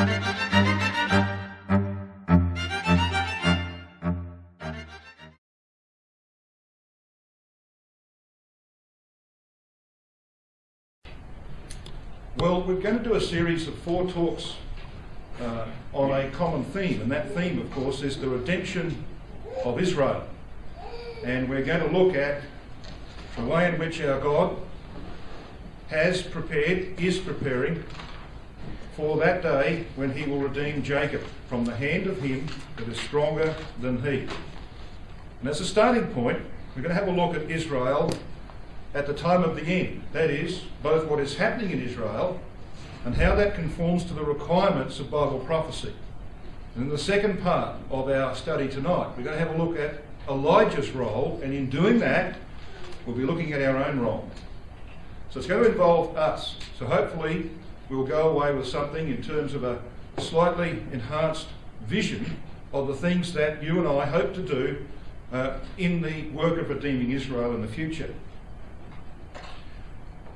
Well, we're going to do a series of 4 talks on a common theme, and that theme, of course, is the redemption of Israel. And we're going to look at the way in which our God has prepared, is preparing for that day when he will redeem Jacob from the hand of him that is stronger than he. And as a starting point, we're going to have a look at Israel at the time of the end. That is, both what is happening in Israel and how that conforms to the requirements of Bible prophecy. And in the second part of our study tonight, we're going to have a look at Elijah's role, and in doing that, we'll be looking at our own role. So it's going to involve us. So hopefully we'll go away with something in terms of a slightly enhanced vision of the things that you and I hope to do in the work of redeeming Israel in the future.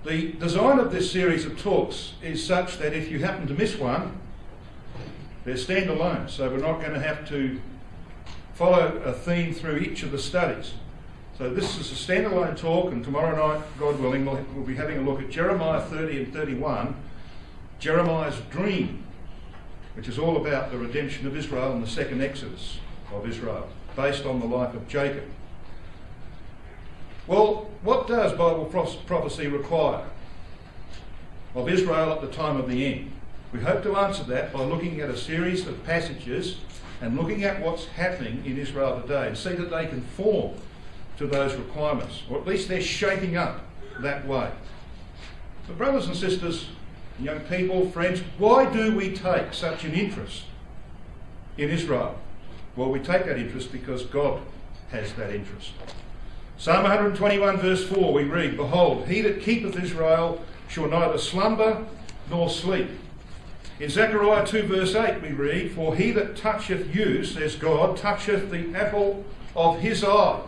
The design of this series of talks is such that if you happen to miss one, they're standalone, so we're not going to have to follow a theme through each of the studies. So this is a standalone talk, and tomorrow night, God willing, we'll be having a look at Jeremiah 30 and 31, Jeremiah's dream, which is all about the redemption of Israel and the second exodus of Israel, based on the life of Jacob. Well, what does Bible prophecy require of Israel at the time of the end? We hope to answer that by looking at a series of passages and looking at what's happening in Israel today and see that they conform to those requirements, or at least they're shaping up that way. But brothers and sisters, young people, friends, why do we take such an interest in Israel? Well, we take that interest because God has that interest. Psalm 121 verse 4 we read, "Behold, he that keepeth Israel shall neither slumber nor sleep." In Zechariah 2 verse 8 we read, "For he that toucheth you, says God, toucheth the apple of his eye."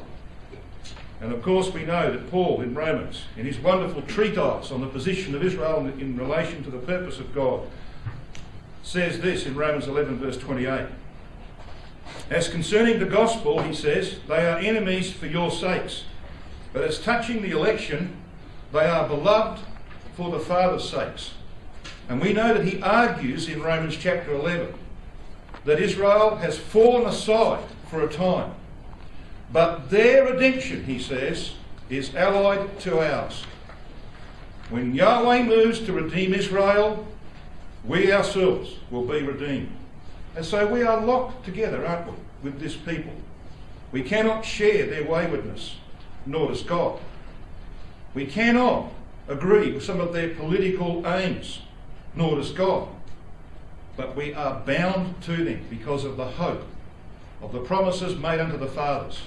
And of course we know that Paul in Romans, in his wonderful treatise on the position of Israel in relation to the purpose of God, says this in Romans 11 verse 28. "As concerning the gospel," he says, "they are enemies for your sakes. But as touching the election, they are beloved for the Father's sakes." And we know that he argues in Romans chapter 11 that Israel has fallen aside for a time. But their redemption, he says, is allied to ours. When Yahweh moves to redeem Israel, we ourselves will be redeemed. And so we are locked together, aren't we, with this people. We cannot share their waywardness, nor does God. We cannot agree with some of their political aims, nor does God. But we are bound to them because of the hope of the promises made unto the fathers.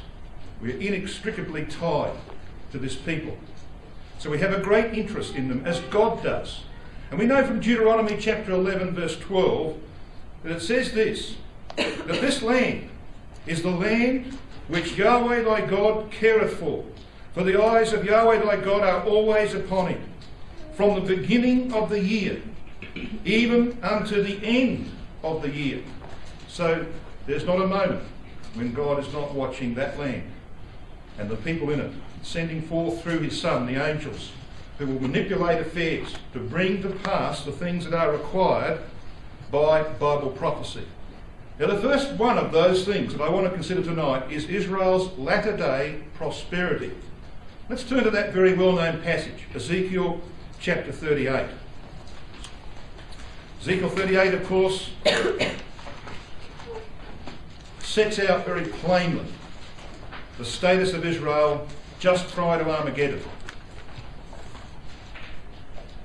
We are inextricably tied to this people. So we have a great interest in them, as God does. And we know from Deuteronomy chapter 11 verse 12 that it says this, that this land is the land which Yahweh thy God careth for. For the eyes of Yahweh thy God are always upon him, from the beginning of the year, even unto the end of the year. So there's not a moment when God is not watching that land and the people in it, sending forth through his Son the angels who will manipulate affairs to bring to pass the things that are required by Bible prophecy. Now the first one of those things that I want to consider tonight is Israel's latter-day prosperity. Let's turn to that very well-known passage, Ezekiel chapter 38. Ezekiel 38, of course, sets out very plainly the status of Israel just prior to Armageddon.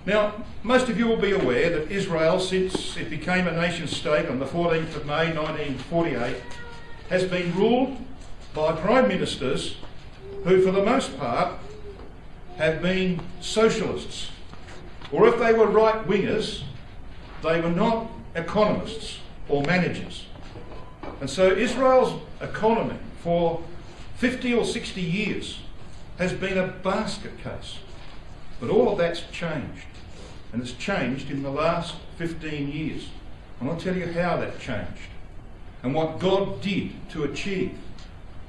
Now, most of you will be aware that Israel, since it became a nation state on the 14th of May 1948, has been ruled by prime ministers who, for the most part, have been socialists. Or if they were right-wingers, they were not economists or managers. And so Israel's economy for 50 or 60 years has been a basket case. But all of that's changed. And it's changed in the last 15 years. And I'll tell you how that changed and what God did to achieve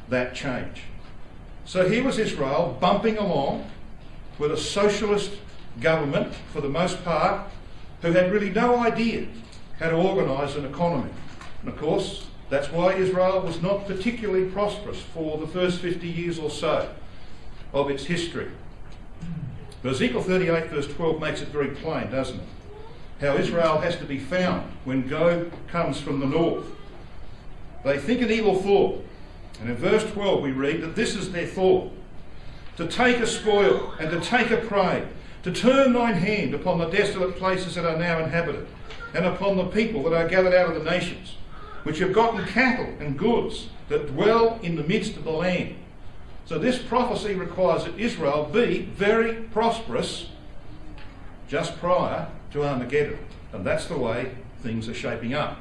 that change. So here was Israel bumping along with a socialist government, for the most part, who had really no idea how to organise an economy. And of course, that's why Israel was not particularly prosperous for the first 50 years or so of its history. But Ezekiel 38 verse 12 makes it very plain, doesn't it? How Israel has to be found when Gog comes from the north. They think an evil thought. And in verse 12 we read that this is their thought: to take a spoil and to take a prey, to turn thine hand upon the desolate places that are now inhabited, and upon the people that are gathered out of the nations, which have gotten cattle and goods, that dwell in the midst of the land. So this prophecy requires that Israel be very prosperous just prior to Armageddon. And that's the way things are shaping up.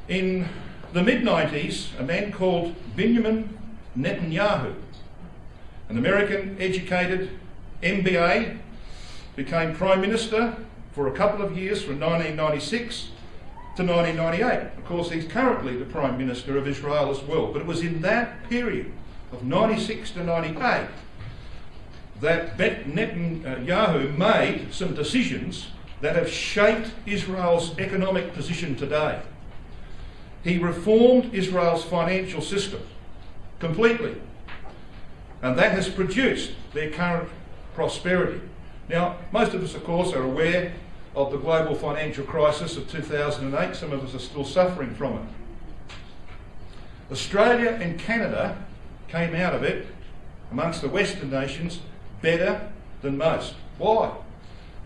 In the mid-90s, a man called Benjamin Netanyahu, an American educated MBA, became Prime Minister for a couple of years from 1996 to 1998. Of course, he's currently the Prime Minister of Israel as well. But it was in that period of 96 to 98 that Netanyahu made some decisions that have shaped Israel's economic position today. He reformed Israel's financial system completely, and that has produced their current prosperity. Now, most of us, of course, are aware of the global financial crisis of 2008. Some of us are still suffering from it. Australia and Canada came out of it, amongst the Western nations, better than most. Why?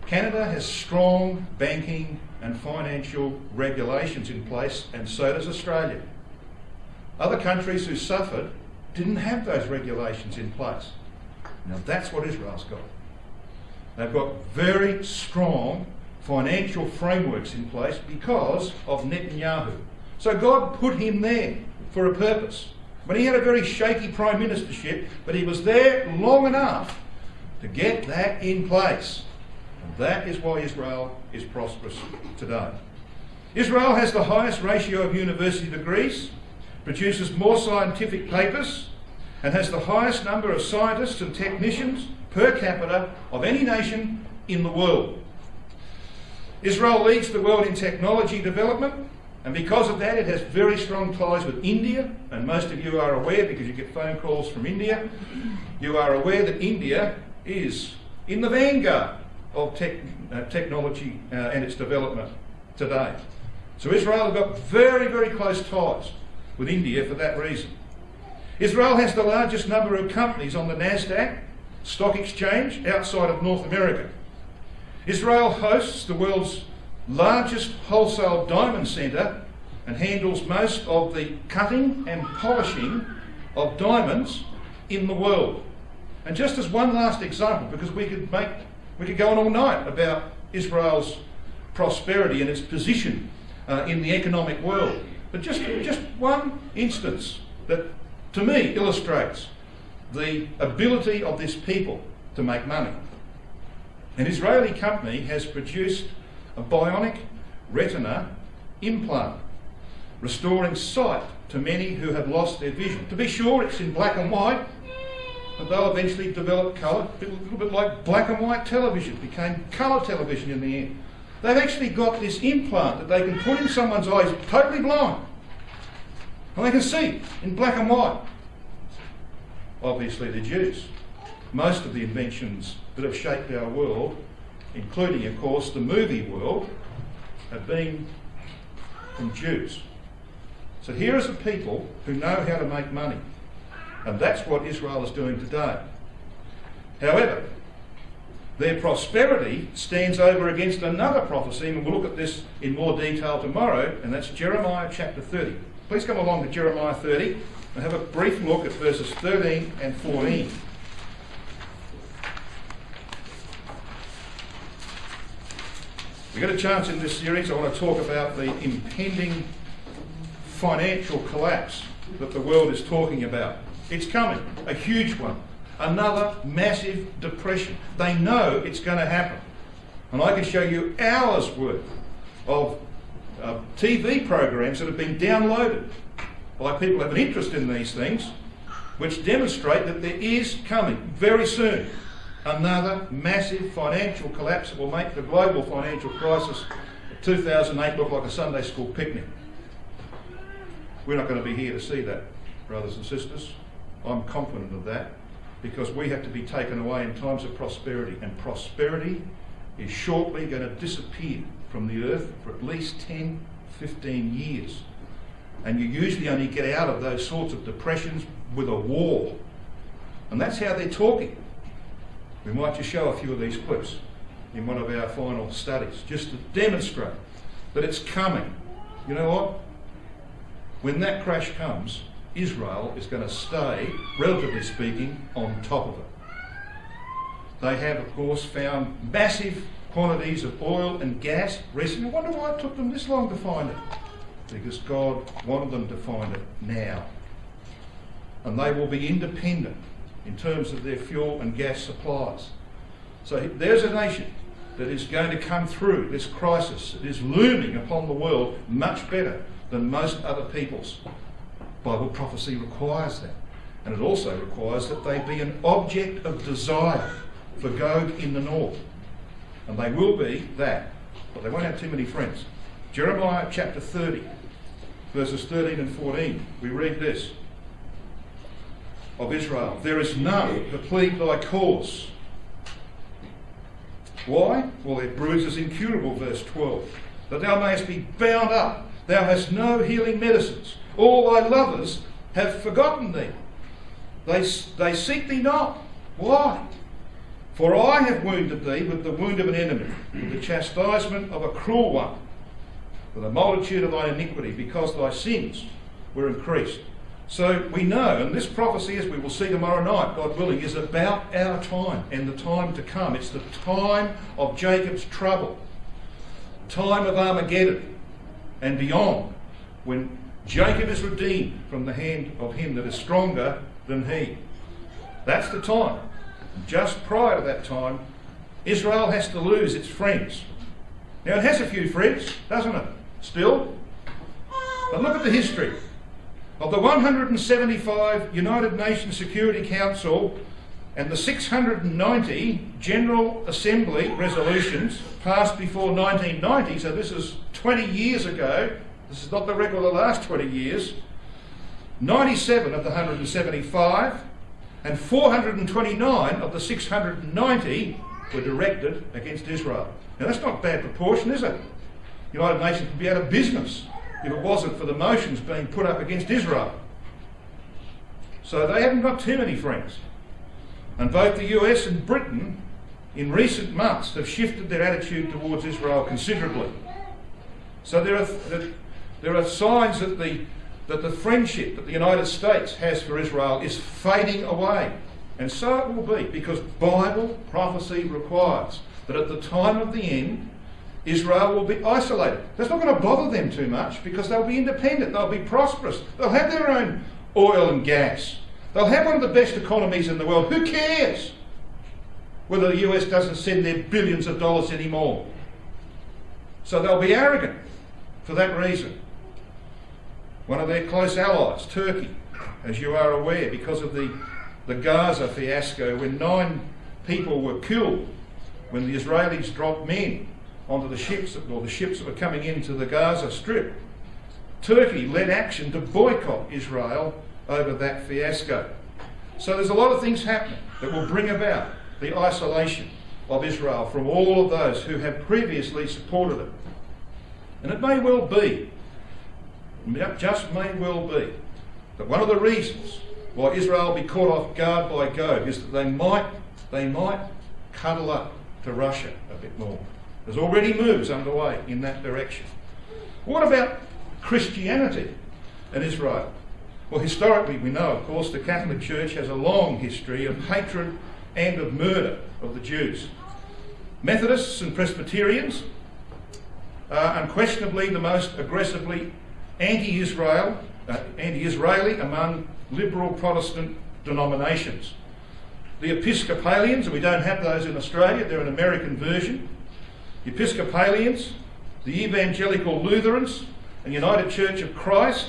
Canada has strong banking and financial regulations in place, and so does Australia. Other countries who suffered didn't have those regulations in place. Now that's what Israel's got. They've got very strong financial frameworks in place because of Netanyahu. So God put him there for a purpose. But he had a very shaky prime ministership, but he was there long enough to get that in place. And that is why Israel is prosperous today. Israel has the highest ratio of university degrees, produces more scientific papers, and has the highest number of scientists and technicians per capita of any nation in the world. Israel leads the world in technology development, and because of that it has very strong ties with India, and most of you are aware, because you get phone calls from India, you are aware that India is in the vanguard of technology and its development today. So Israel have got very, very close ties with India for that reason. Israel has the largest number of companies on the NASDAQ stock exchange outside of North America. Israel hosts the world's largest wholesale diamond centre and handles most of the cutting and polishing of diamonds in the world. And just as one last example, because we could go on all night about Israel's prosperity and its position in the economic world, but just one instance that to me illustrates the ability of this people to make money. An Israeli company has produced a bionic retina implant, restoring sight to many who have lost their vision. To be sure, it's in black and white, but they'll eventually develop colour, a little bit like black and white television became colour television in the end. They've actually got this implant that they can put in someone's eyes, totally blind, and they can see in black and white. Obviously the Jews. Most of the inventions that have shaped our world, including of course the movie world, have been from Jews. So here is a people who know how to make money, and that's what Israel is doing today. However, their prosperity stands over against another prophecy, and we'll look at this in more detail tomorrow, and that's Jeremiah chapter 30. Please come along to Jeremiah 30 and have a brief look at verses 13 and 14. We get a chance in this series. I want to talk about the impending financial collapse that the world is talking about. It's coming, a huge one, another massive depression. They know it's going to happen. And I can show you hours worth of TV programs that have been downloaded by people who have an interest in these things, which demonstrate that there is coming very soon another massive financial collapse that will make the global financial crisis of 2008 look like a Sunday school picnic. We're not going to be here to see that, brothers and sisters. I'm confident of that, because we have to be taken away in times of prosperity, and prosperity is shortly going to disappear from the earth for at least 10, 15 years. And you usually only get out of those sorts of depressions with a war. And that's how they're talking. We might just show a few of these clips in one of our final studies, just to demonstrate that it's coming. You know what? When that crash comes, Israel is going to stay, relatively speaking, on top of it. They have, of course, found massive quantities of oil and gas recently. I wonder why it took them this long to find it. Because God wanted them to find it now. And they will be independent in terms of their fuel and gas supplies. So there's a nation that is going to come through this crisis that is looming upon the world much better than most other peoples. Bible prophecy requires that. And it also requires that they be an object of desire for Gog in the north. And they will be that, but they won't have too many friends. Jeremiah chapter 30, verses 13 and 14, we read this of Israel: "There is none to plead thy cause." Why? Well, their bruise is incurable, verse 12. "That thou mayest be bound up, thou hast no healing medicines. All thy lovers have forgotten thee. They seek thee not. Why? For I have wounded thee with the wound of an enemy, with the chastisement of a cruel one, for the multitude of thy iniquity, because thy sins were increased." So we know, and this prophecy, as we will see tomorrow night, God willing, is about our time and the time to come. It's the time of Jacob's trouble, the time of Armageddon and beyond, when Jacob is redeemed from the hand of him that is stronger than he. That's the time. Just prior to that time, Israel has to lose its friends. Now, it has a few friends, doesn't it? Still. But look at the history. Of the 175 United Nations Security Council and the 690 General Assembly resolutions passed before 1990, so this is 20 years ago, this is not the record of the last 20 years, 97 of the 175 and 429 of the 690 were directed against Israel. Now that's not bad proportion, is it? The United Nations would be out of business if it wasn't for the motions being put up against Israel. So they haven't got too many friends. And both the US and Britain in recent months have shifted their attitude towards Israel considerably. So there are signs that the friendship that the United States has for Israel is fading away. And so it will be, because Bible prophecy requires that at the time of the end, Israel will be isolated. That's not going to bother them too much, because they'll be independent, they'll be prosperous, they'll have their own oil and gas, they'll have one of the best economies in the world. Who cares whether the US doesn't send their billions of dollars anymore? So they'll be arrogant for that reason. One of their close allies, Turkey, as you are aware, because of the Gaza fiasco, when 9 people were killed when the Israelis dropped men onto the ships, or the ships that were coming into the Gaza Strip. Turkey led action to boycott Israel over that fiasco. So there's a lot of things happening that will bring about the isolation of Israel from all of those who have previously supported it. And it may well be, just may well be, that one of the reasons why Israel will be caught off guard by Gog is that they might cuddle up to Russia a bit more. There's already moves underway in that direction. What about Christianity and Israel? Well, historically we know, of course, the Catholic Church has a long history of hatred and of murder of the Jews. Methodists and Presbyterians are unquestionably the most aggressively anti-Israeli among liberal Protestant denominations. The Episcopalians, and we don't have those in Australia, they're an American version. The Episcopalians The Evangelical Lutherans and United Church of Christ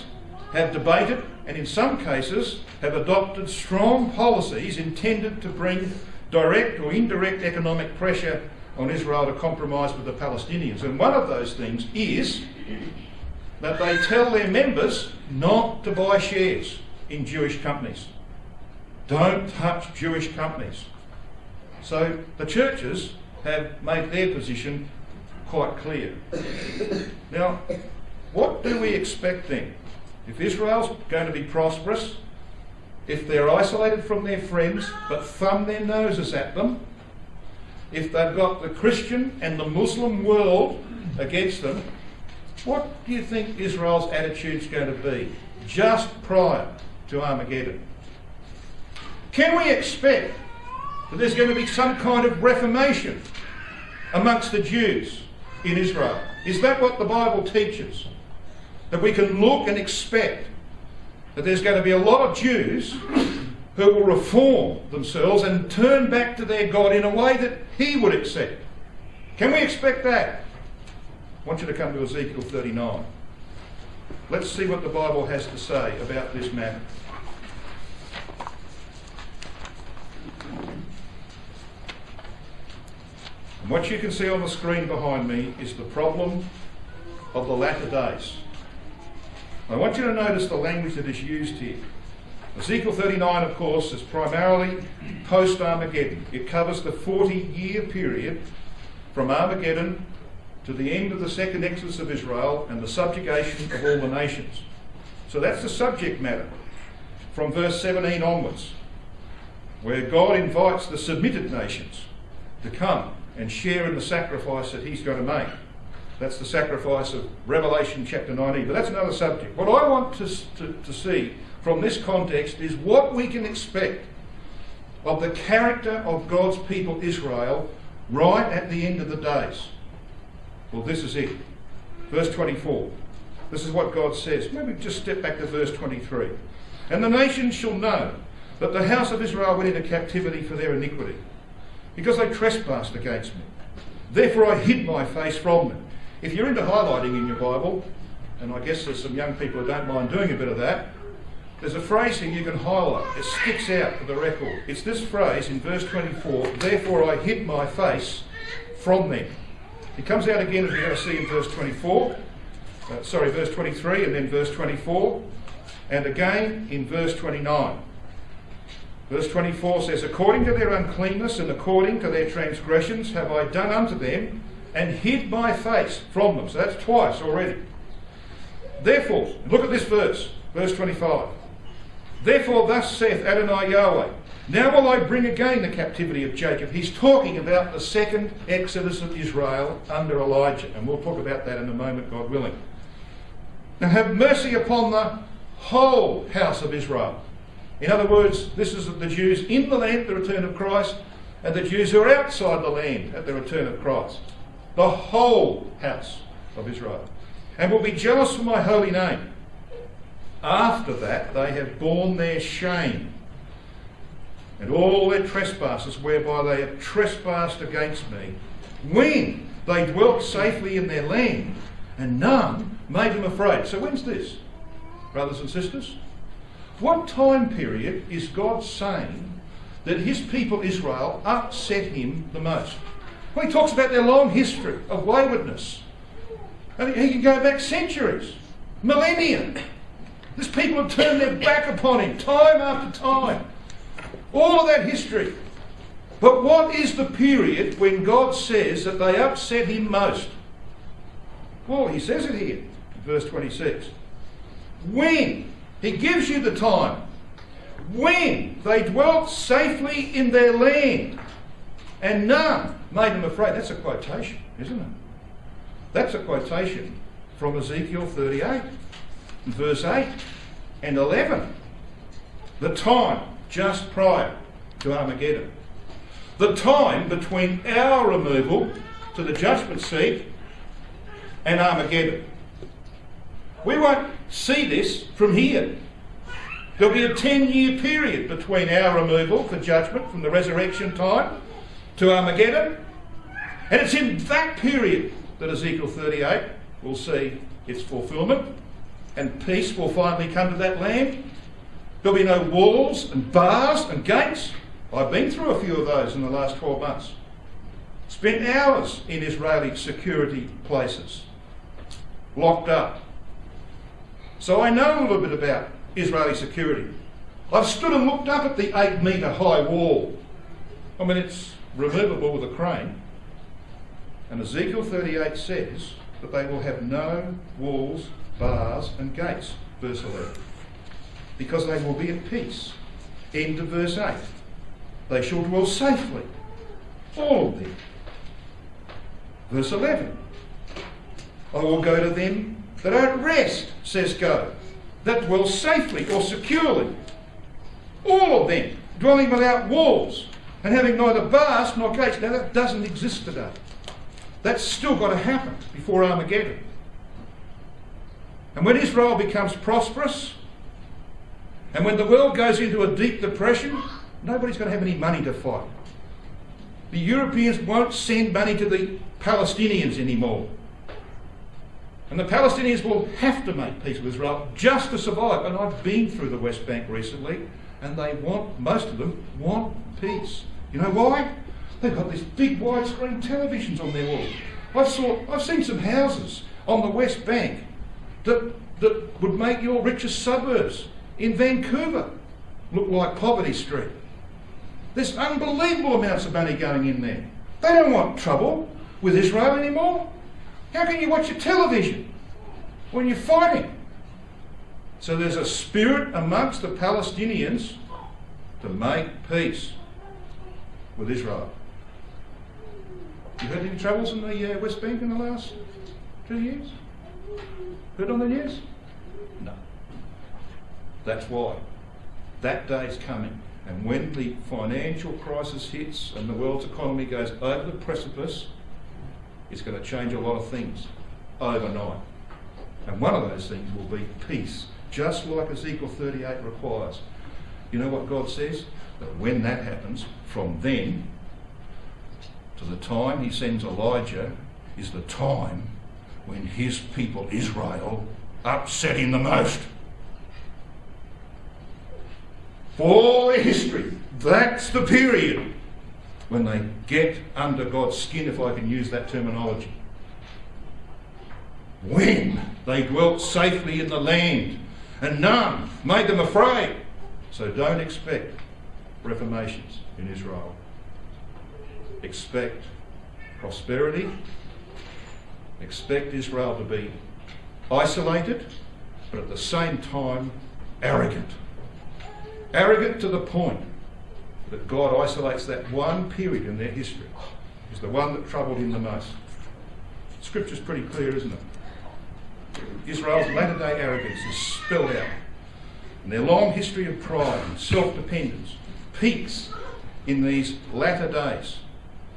have debated and in some cases have adopted strong policies intended to bring direct or indirect economic pressure on Israel to compromise with the Palestinians. And one of those things is that they tell their members not to buy shares in Jewish companies. Don't touch Jewish companies. So the churches have made their position quite clear. Now, what do we expect then? If Israel's going to be prosperous, if they're isolated from their friends but thumb their noses at them, if they've got the Christian and the Muslim world against them, what do you think Israel's attitude's going to be just prior to Armageddon? Can we expect that there's going to be some kind of reformation amongst the Jews in Israel? Is that what the Bible teaches? That we can look and expect that there's going to be a lot of Jews who will reform themselves and turn back to their God in a way that He would accept? Can we expect that? I want you to come to Ezekiel 39. Let's see what the Bible has to say about this matter. And what you can see on the screen behind me is the problem of the latter days. I want you to notice the language that is used here. Ezekiel 39, of course, is primarily post-Armageddon. It covers the 40-year period from Armageddon to the end of the second exodus of Israel and the subjugation of all the nations. So that's the subject matter from verse 17 onwards, where God invites the submitted nations to come and share in the sacrifice that He's going to make. That's the sacrifice of Revelation chapter 19. But that's another subject. What I want to see from this context is what we can expect of the character of God's people Israel right at the end of the days. Well, this is it. Verse 24. This is what God says. Maybe just step back to verse 23. And the nations shall know that the house of Israel went into captivity for their iniquity, because they trespassed against me. Therefore I hid my face from them. If you're into highlighting in your Bible, and I guess there's some young people who don't mind doing a bit of that, there's a phrase here you can highlight. It sticks out for the record. It's this phrase in verse 24, therefore I hid my face from them. It comes out again, as we're going to see in verse 23, and then verse 24, and again in verse 29. Verse 24 says, according to their uncleanness and according to their transgressions have I done unto them, and hid my face from them. So that's twice already. Therefore, look at this verse 25. Therefore thus saith Adonai Yahweh, now will I bring again the captivity of Jacob. He's talking about the second exodus of Israel under Elijah, and we'll talk about that in a moment, God willing. And have mercy upon the whole house of Israel. In other words, this is the Jews in the land at the return of Christ, and the Jews who are outside the land at the return of Christ. The whole house of Israel. And will be jealous for my holy name. After that they have borne their shame and all their trespasses whereby they have trespassed against me, when they dwelt safely in their land, and none made them afraid. So when's this, brothers and sisters? What time period is God saying that His people Israel upset Him the most? Well, He talks about their long history of waywardness. And He can go back centuries, millennia. These people have turned their back upon Him time after time. All of that history. But what is the period when God says that they upset Him most? Well, He says it here, verse 26. When He gives you the time, when they dwelt safely in their land, and none made them afraid. That's a quotation, isn't it? That's a quotation from Ezekiel 38, verse 8 and 11. The time just prior to Armageddon. The time between our removal to the judgment seat and Armageddon. We won't see this from here. There'll be a 10-year period between our removal for judgment from the resurrection time to Armageddon. And it's in that period that Ezekiel 38 will see its fulfilment and peace will finally come to that land. There'll be no walls and bars and gates. I've been through a few of those in the last 12 months. Spent hours in Israeli security places, locked up. So I know a little bit about Israeli security. I've stood and looked up at the 8-metre high wall. I mean, it's removable with a crane. And Ezekiel 38 says that they will have no walls, bars and gates, verse 11, because they will be at peace. End of verse 8. They shall dwell safely, all of them. Verse 11. I will go to them that are at rest, says God, that dwell safely or securely. All of them, dwelling without walls and having neither bars nor gates. Now that doesn't exist today. That's still got to happen before Armageddon. And when Israel becomes prosperous, and when the world goes into a deep depression, nobody's going to have any money to fight. The Europeans won't send money to the Palestinians anymore. And the Palestinians will have to make peace with Israel just to survive. And I've been through the West Bank recently, and most of them want peace. You know why? They've got these big widescreen televisions on their walls. I've seen some houses on the West Bank that would make your richest suburbs in Vancouver look like Poverty Street. There's unbelievable amounts of money going in there. They don't want trouble with Israel anymore. How can you watch your television when you're fighting? So there's a spirit amongst the Palestinians to make peace with Israel. You heard any troubles in the West Bank in the last 2 years? Heard on the news? No. That's why. That day's coming. And when the financial crisis hits and the world's economy goes over the precipice, it's going to change a lot of things overnight. And one of those things will be peace, just like Ezekiel 38 requires. You know what God says? That when that happens, from then to the time he sends Elijah is the time when his people Israel upset him the most. For all their history, that's the period when they get under God's skin, if I can use that terminology. When they dwelt safely in the land and none made them afraid. So don't expect reformations in Israel. Expect prosperity. Expect Israel to be isolated, but at the same time arrogant. Arrogant to the point that God isolates that one period in their history. It's the one that troubled him the most. Scripture's pretty clear, isn't it? Israel's latter-day arrogance is spelled out. And their long history of pride and self-dependence peaks in these latter days.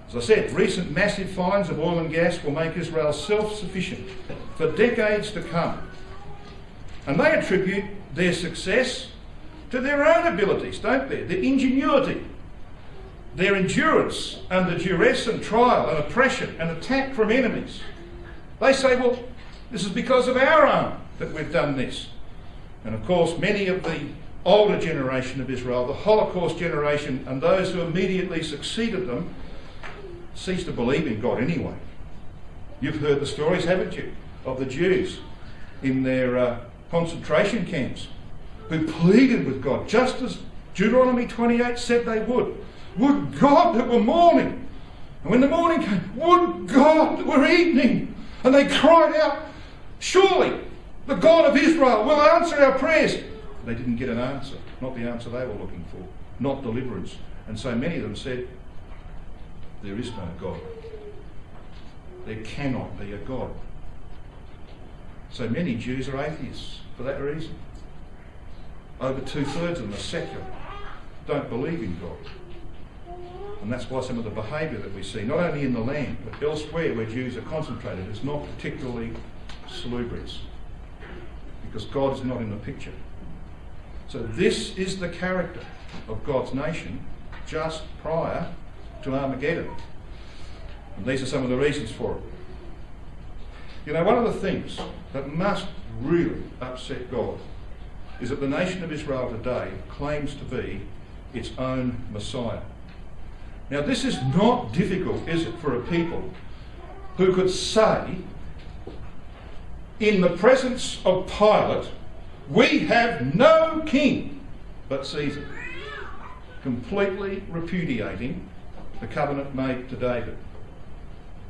As I said, recent massive finds of oil and gas will make Israel self-sufficient for decades to come. And they attribute their success to their own abilities, don't they? Their ingenuity, their endurance under duress and trial and oppression and attack from enemies. They say, well, this is because of our arm that we've done this. And of course, many of the older generation of Israel, the Holocaust generation, and those who immediately succeeded them, ceased to believe in God anyway. You've heard the stories, haven't you, of the Jews in their concentration camps who pleaded with God, just as Deuteronomy 28 said they would. Would God that were morning. And when the morning came, would God that were evening. And they cried out, surely the God of Israel will answer our prayers. They didn't get an answer, not the answer they were looking for, not deliverance. And so many of them said, there is no God. There cannot be a God. So many Jews are atheists for that reason. Over 2/3 of them are secular, don't believe in God. And that's why some of the behaviour that we see, not only in the land, but elsewhere where Jews are concentrated, is not particularly salubrious. Because God is not in the picture. So this is the character of God's nation just prior to Armageddon. And these are some of the reasons for it. You know, one of the things that must really upset God is that the nation of Israel today claims to be its own Messiah. Now, this is not difficult, is it, for a people who could say, in the presence of Pilate, we have no king but Caesar, completely repudiating the covenant made to David.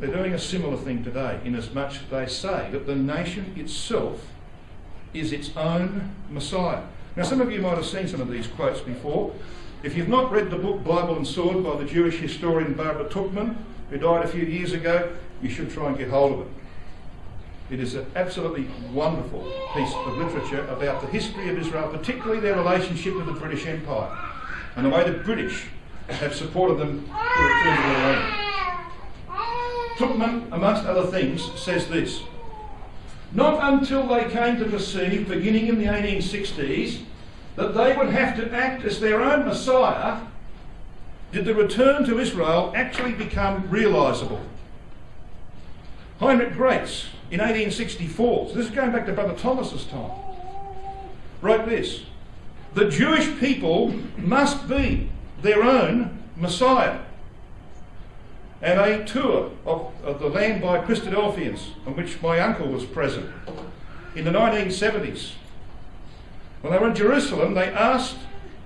They're doing a similar thing today, inasmuch as they say that the nation itself is its own Messiah. Now, some of you might have seen some of these quotes before. If you've not read the book Bible and Sword by the Jewish historian Barbara Tuchman, who died a few years ago, you should try and get hold of it. It is an absolutely wonderful piece of literature about the history of Israel, particularly their relationship with the British Empire and the way the British have supported them to return to their land. Tuchman, amongst other things, says this: not until they came to perceive, beginning in the 1860s, that they would have to act as their own Messiah, did the return to Israel actually become realisable. Heinrich Graetz, in 1864, so this is going back to Brother Thomas's time, wrote this: the Jewish people must be their own Messiah. And a tour of the land by Christadelphians, on which my uncle was present, in the 1970s. When they were in Jerusalem, they asked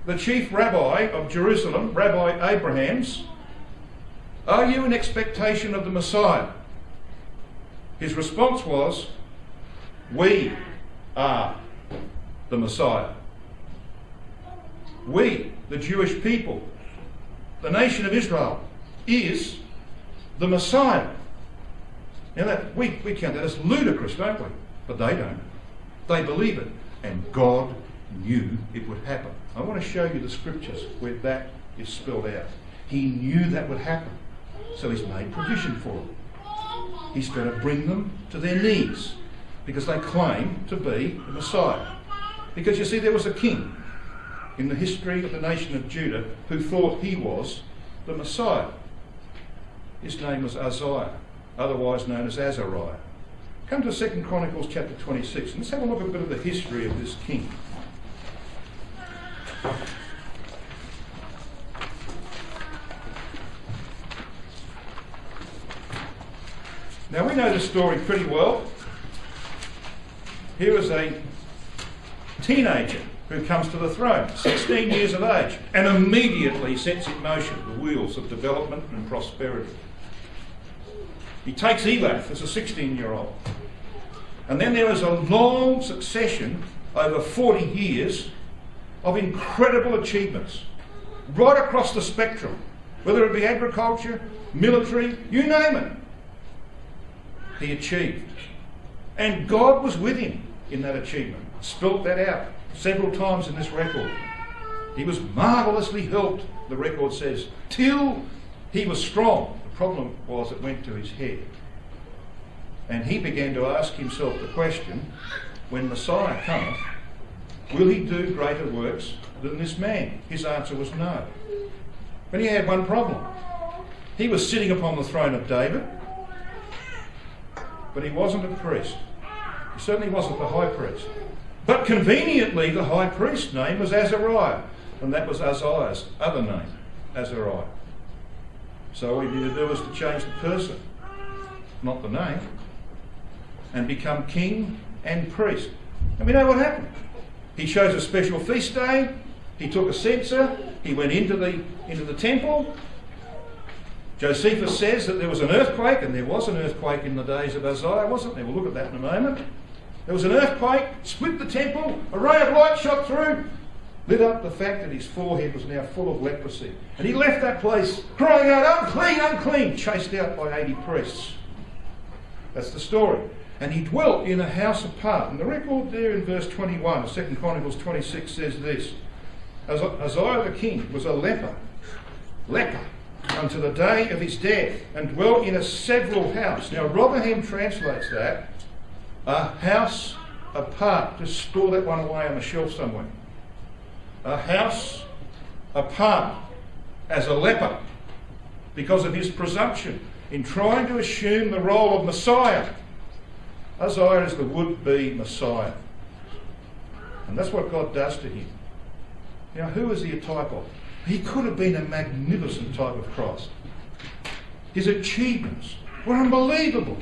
the chief rabbi of Jerusalem, Rabbi Abrahams, are you in expectation of the Messiah? His response was, we are the Messiah. We, the Jewish people, the nation of Israel, is the Messiah. Now that we count that as ludicrous, don't we? But they don't. They believe it. And God knew it would happen. I want to show you the scriptures where that is spelled out. He knew that would happen. So he's made provision for it. He's going to bring them to their knees because they claim to be the Messiah. Because you see, there was a king in the history of the nation of Judah who thought he was the Messiah. His name was Uzziah, otherwise known as Azariah. Come to 2 Chronicles chapter 26 and let's have a look at a bit of the history of this king. Now we know this story pretty well. Here is a teenager who comes to the throne, 16 years of age, and immediately sets in motion the wheels of development and prosperity. He takes Elath as a 16-year-old. And then there is a long succession over 40 years of incredible achievements right across the spectrum, whether it be agriculture, military, you name it. He achieved. And God was with him in that achievement. Spelt that out several times in this record. He was marvellously helped, the record says, till he was strong. The problem was it went to his head. And he began to ask himself the question, when Messiah cometh, will he do greater works than this man? His answer was no. But he had one problem. He was sitting upon the throne of David, but he wasn't a priest. He certainly wasn't the high priest. But conveniently, the high priest's name was Azariah, and that was Uzziah's other name, Azariah. So all he needed to do was to change the person, not the name, and become king and priest. And we know what happened. He chose a special feast day, he took a censer, he went into the temple. Josephus says that there was an earthquake, and there was an earthquake in the days of Uzziah, wasn't there? We'll look at that in a moment. There was an earthquake, split the temple, a ray of light shot through, lit up the fact that his forehead was now full of leprosy. And he left that place crying out, unclean, unclean, chased out by 80 priests. That's the story. And he dwelt in a house apart. And the record there in verse 21 of 2 Chronicles 26 says this: Uzziah the king was a leper unto the day of his death, and dwelt in a several house. Now Rotherham translates that, a house apart. Just store that one away on the shelf somewhere. A house apart as a leper because of his presumption in trying to assume the role of Messiah. Uzziah is the would-be Messiah. And that's what God does to him. Now, who is he a type of? He could have been a magnificent type of Christ. His achievements were unbelievable.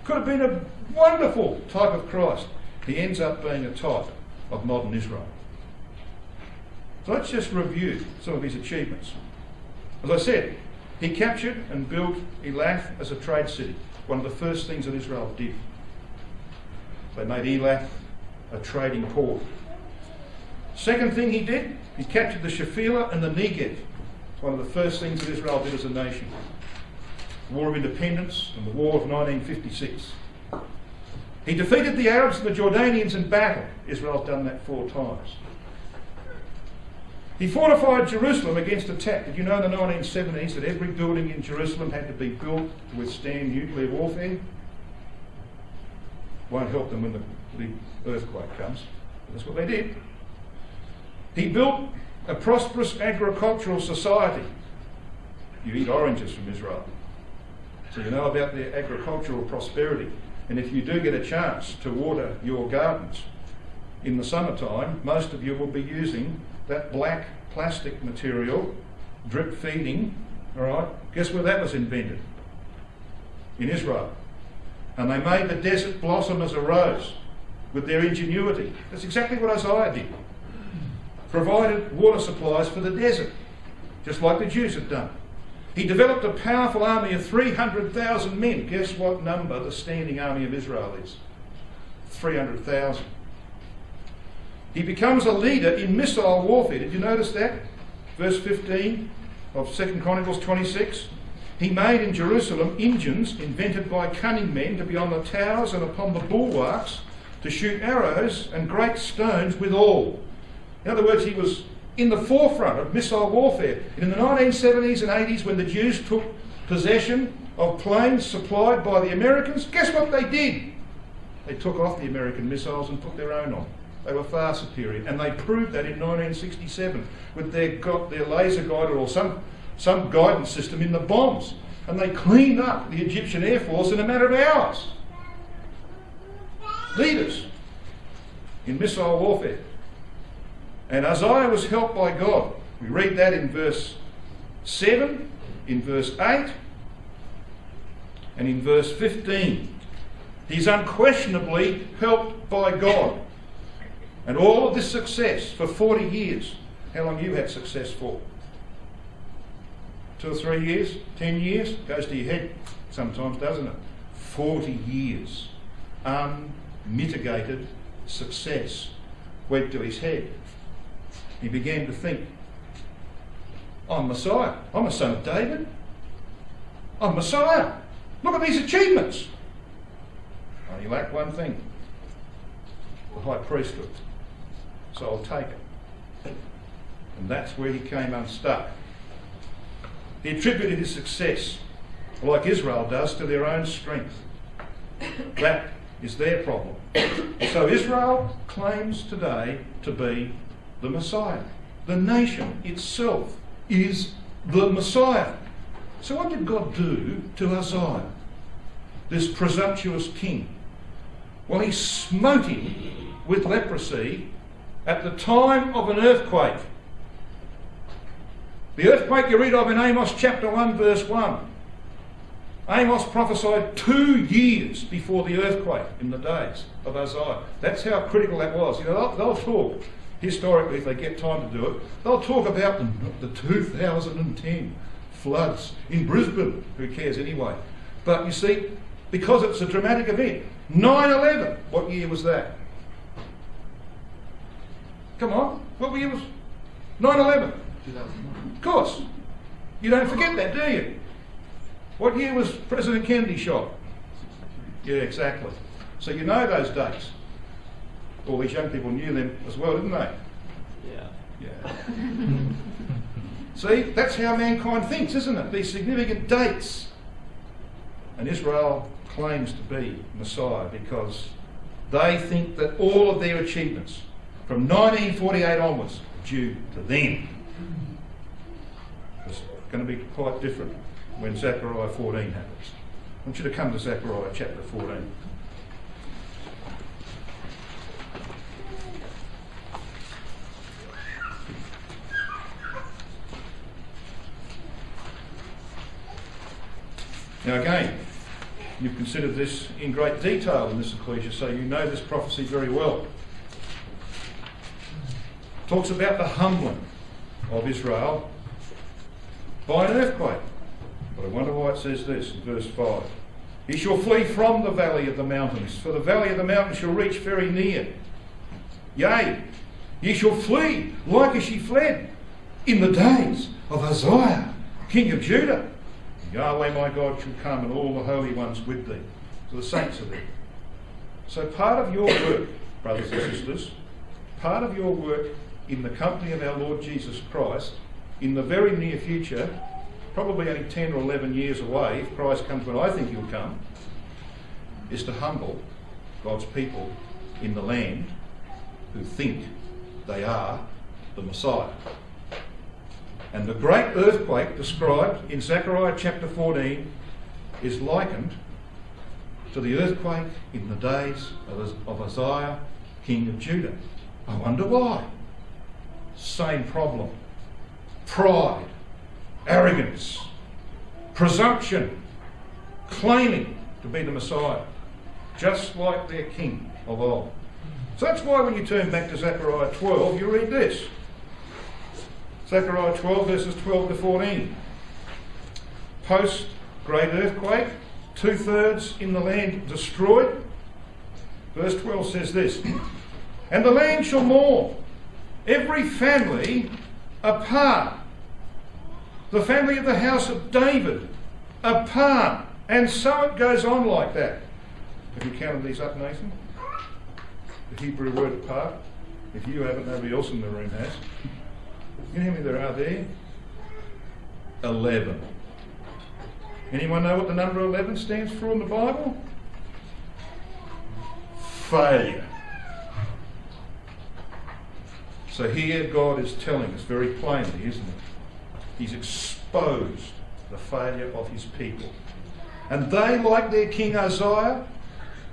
Could have been a wonderful type of Christ. He ends up being a type of modern Israel. So let's just review some of his achievements. As I said, he captured and built Elath as a trade city. One of the first things that Israel did. They made Elath a trading port. Second thing he did, he captured the Shephelah and the Negev. It's one of the first things that Israel did as a nation. The War of Independence and the War of 1956. He defeated the Arabs and the Jordanians in battle. Israel's done that 4 times. He fortified Jerusalem against attack. Did you know in the 1970s that every building in Jerusalem had to be built to withstand nuclear warfare? Won't help them when the big earthquake comes. That's what they did. He built a prosperous agricultural society. You eat oranges from Israel, so you know about their agricultural prosperity. And if you do get a chance to water your gardens in the summertime, most of you will be using that black plastic material, drip feeding, all right? Guess where that was invented? In Israel. And they made the desert blossom as a rose with their ingenuity. That's exactly what Isaiah did. Provided water supplies for the desert, just like the Jews had done. He developed a powerful army of 300,000 men. Guess what number the standing army of Israel is? 300,000. He becomes a leader in missile warfare. Did you notice that? Verse 15 of 2 Chronicles 26. He made in Jerusalem engines invented by cunning men to be on the towers and upon the bulwarks to shoot arrows and great stones withal. In other words, he was in the forefront of missile warfare. And in the 1970s and 80s, when the Jews took possession of planes supplied by the Americans, guess what they did? They took off the American missiles and put their own on. They were far superior. And they proved that in 1967 with their laser guided or some guidance system in the bombs. And they cleaned up the Egyptian Air Force in a matter of hours. Leaders in missile warfare. And Isaiah was helped by God. We read that in verse 7, in verse 8, and in verse 15. He's unquestionably helped by God. And all of this success for 40 years. How long you had success for? 2 or 3 years? 10 years? Goes to your head sometimes, doesn't it? 40 years. Unmitigated success went to his head. He began to think, I'm Messiah. I'm a son of David. I'm Messiah. Look at these achievements. Only lack one thing. The high priesthood. So I'll take it. And that's where he came unstuck. He attributed his success, like Israel does, to their own strength. That is their problem. So Israel claims today to be the Messiah. The nation itself is the Messiah. So what did God do to Uzziah, this presumptuous king? Well, he smote him with leprosy at the time of an earthquake. The earthquake you read of in Amos chapter 1 verse 1. Amos prophesied 2 years before the earthquake in the days of Uzziah. That's how critical that was. You know, they'll talk, historically, if they get time to do it, they'll talk about the 2010 floods in Brisbane. Who cares anyway? But you see, because it's a dramatic event. 9/11, what year was that? Come on, what year was 9/11? 2001. Of course. You don't forget that, do you? What year was President Kennedy shot? Yeah, exactly. So you know those dates. All these young people knew them as well, didn't they? Yeah. See, that's how mankind thinks, isn't it? These significant dates. And Israel claims to be Messiah because they think that all of their achievements from 1948 onwards are due to them. It's going to be quite different when Zechariah 14 happens. I want you to come to Zechariah chapter 14. Now again, you've considered this in great detail in this ecclesia, so you know this prophecy very well. It talks about the humbling of Israel by an earthquake. But I wonder why it says this in verse 5. He shall flee from the valley of the mountains, for the valley of the mountains shall reach very near. Yea, ye shall flee like as ye fled in the days of Uzziah, king of Judah. Yahweh my God shall come, and all the holy ones with thee. So the saints are there. So part of your work, brothers and sisters, part of your work in the company of our Lord Jesus Christ, in the very near future, probably only 10 or 11 years away, if Christ comes when I think he'll come, is to humble God's people in the land who think they are the Messiah. And the great earthquake described in Zechariah chapter 14 is likened to the earthquake in the days of Uzziah, king of Judah. I wonder why. Same problem. Pride, arrogance, presumption, claiming to be the Messiah, just like their king of old. So that's why when you turn back to Zechariah 12, you read this. Zechariah 12 verses 12 to 14. Post great earthquake, 2/3 in the land destroyed. Verse 12 says this, and the land shall mourn, every family apart. The family of the house of David apart. And so it goes on like that. Have you counted these up, Nathan? The Hebrew word apart. If you haven't, nobody else in the room has. You know how many there are there? 11. Anyone know what the number 11 stands for in the Bible? Failure. So here God is telling us very plainly, isn't it? He's exposed the failure of his people. And they, like their king Uzziah,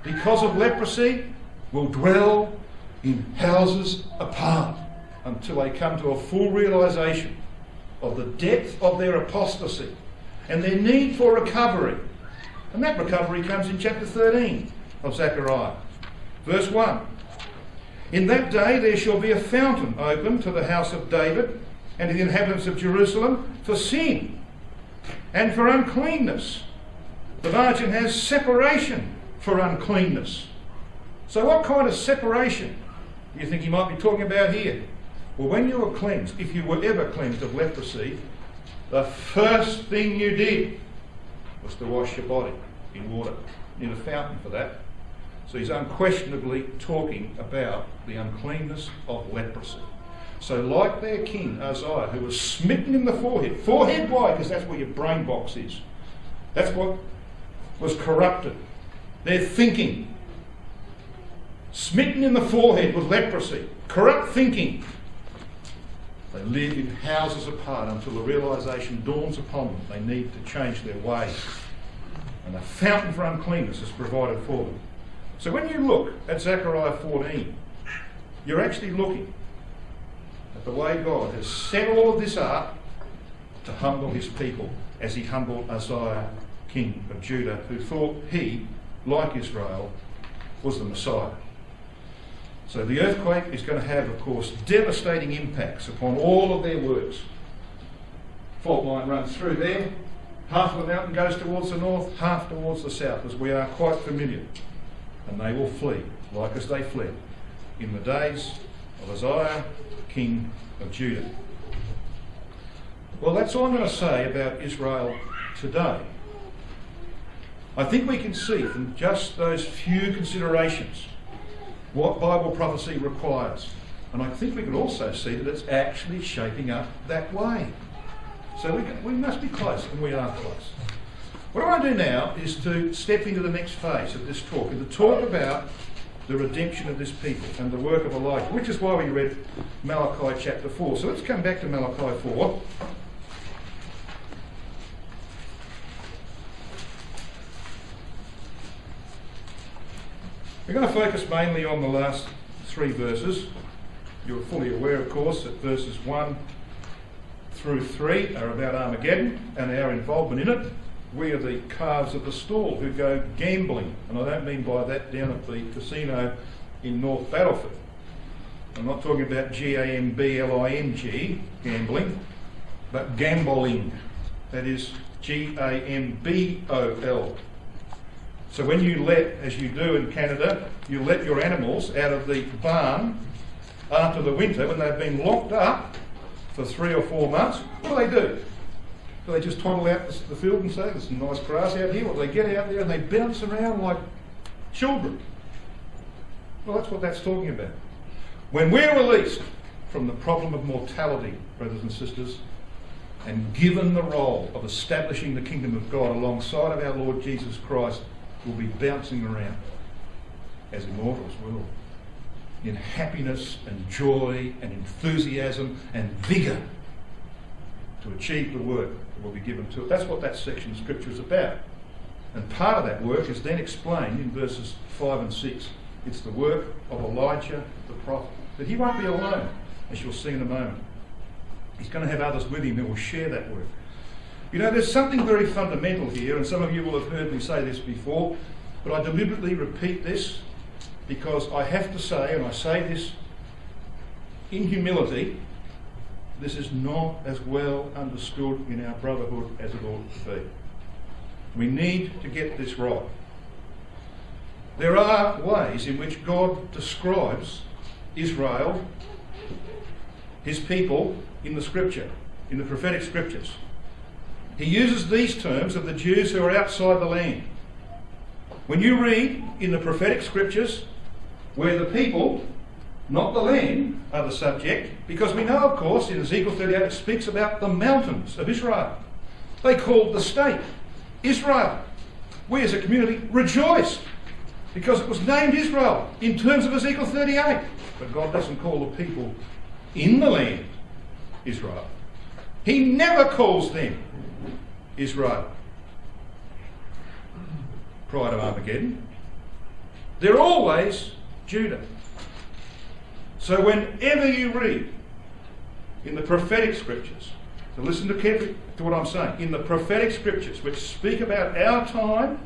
because of leprosy, will dwell in houses apart until they come to a full realisation of the depth of their apostasy and their need for recovery. And that recovery comes in chapter 13 of Zechariah. Verse 1. In that day there shall be a fountain open to the house of David and to the inhabitants of Jerusalem for sin and for uncleanness. The margin has separation for uncleanness. So what kind of separation do you think he might be talking about here? Well, when you were cleansed, if you were ever cleansed of leprosy, the first thing you did was to wash your body in water. You need a fountain for that. So he's unquestionably talking about the uncleanness of leprosy. So like their king Uzziah, who was smitten in the forehead. Forehead, why? Because that's where your brain box is. That's what was corrupted. Their thinking. Smitten in the forehead with leprosy. Corrupt thinking. They live in houses apart until the realisation dawns upon them they need to change their ways. And a fountain for uncleanness is provided for them. So when you look at Zechariah 14, you're actually looking at the way God has set all of this up to humble his people, as he humbled Uzziah, king of Judah, who thought he, like Israel, was the Messiah. So the earthquake is going to have, of course, devastating impacts upon all of their works. Fault line runs through there. Half of the mountain goes towards the north, half towards the south, as we are quite familiar. And they will flee, like as they fled in the days of Uzziah, king of Judah. Well, that's all I'm going to say about Israel today. I think we can see from just those few considerations what Bible prophecy requires. And I think we can also see that it's actually shaping up that way. So we must be close, and we are close. What I want to do now is to step into the next phase of this talk, and to talk about the redemption of this people and the work of Elijah, which is why we read Malachi chapter 4. So let's come back to Malachi 4. We're going to focus mainly on the last 3 verses. You're fully aware, of course, that verses 1 through 3 are about Armageddon and our involvement in it. we are the calves of the stall who go gambling. And I don't mean by that down at the casino in North Battleford. I'm not talking about G-A-M-B-L-I-N-G, gambling, but gambling. That is G-A-M-B-O-L. So when you let, as you do in Canada, you let your animals out of the barn after the winter when they've been locked up for 3 or 4 months, what do? Do they just toddle out the field and say, there's some nice grass out here? Well, they get out there and they bounce around like children. Well, that's what that's talking about. When we're released from the problem of mortality, brothers and sisters, and given the role of establishing the kingdom of God alongside of our Lord Jesus Christ, we'll be bouncing around as immortals will, in happiness and joy and enthusiasm and vigour to achieve the work that will be given to it. That's what that section of Scripture is about. And part of that work is then explained in verses 5 and 6. It's the work of Elijah the prophet. But he won't be alone, as you'll see in a moment. He's going to have others with him who will share that work. You know, there's something very fundamental here, and some of you will have heard me say this before, but I deliberately repeat this because I have to say, and I say this in humility, this is not as well understood in our brotherhood as it ought to be. We need to get this right. There are ways in which God describes Israel, his people, in the Scripture, in the prophetic Scriptures. He uses these terms of the Jews who are outside the land. When you read in the prophetic Scriptures where the people, not the land, are the subject, because we know, of course, in Ezekiel 38 it speaks about the mountains of Israel. They called the state Israel. We as a community rejoiced because it was named Israel in terms of Ezekiel 38. But God doesn't call the people in the land Israel. He never calls them Israel prior to Armageddon. They're always Judah. So whenever you read in the prophetic Scriptures, so listen carefully to what I'm saying, in the prophetic Scriptures which speak about our time,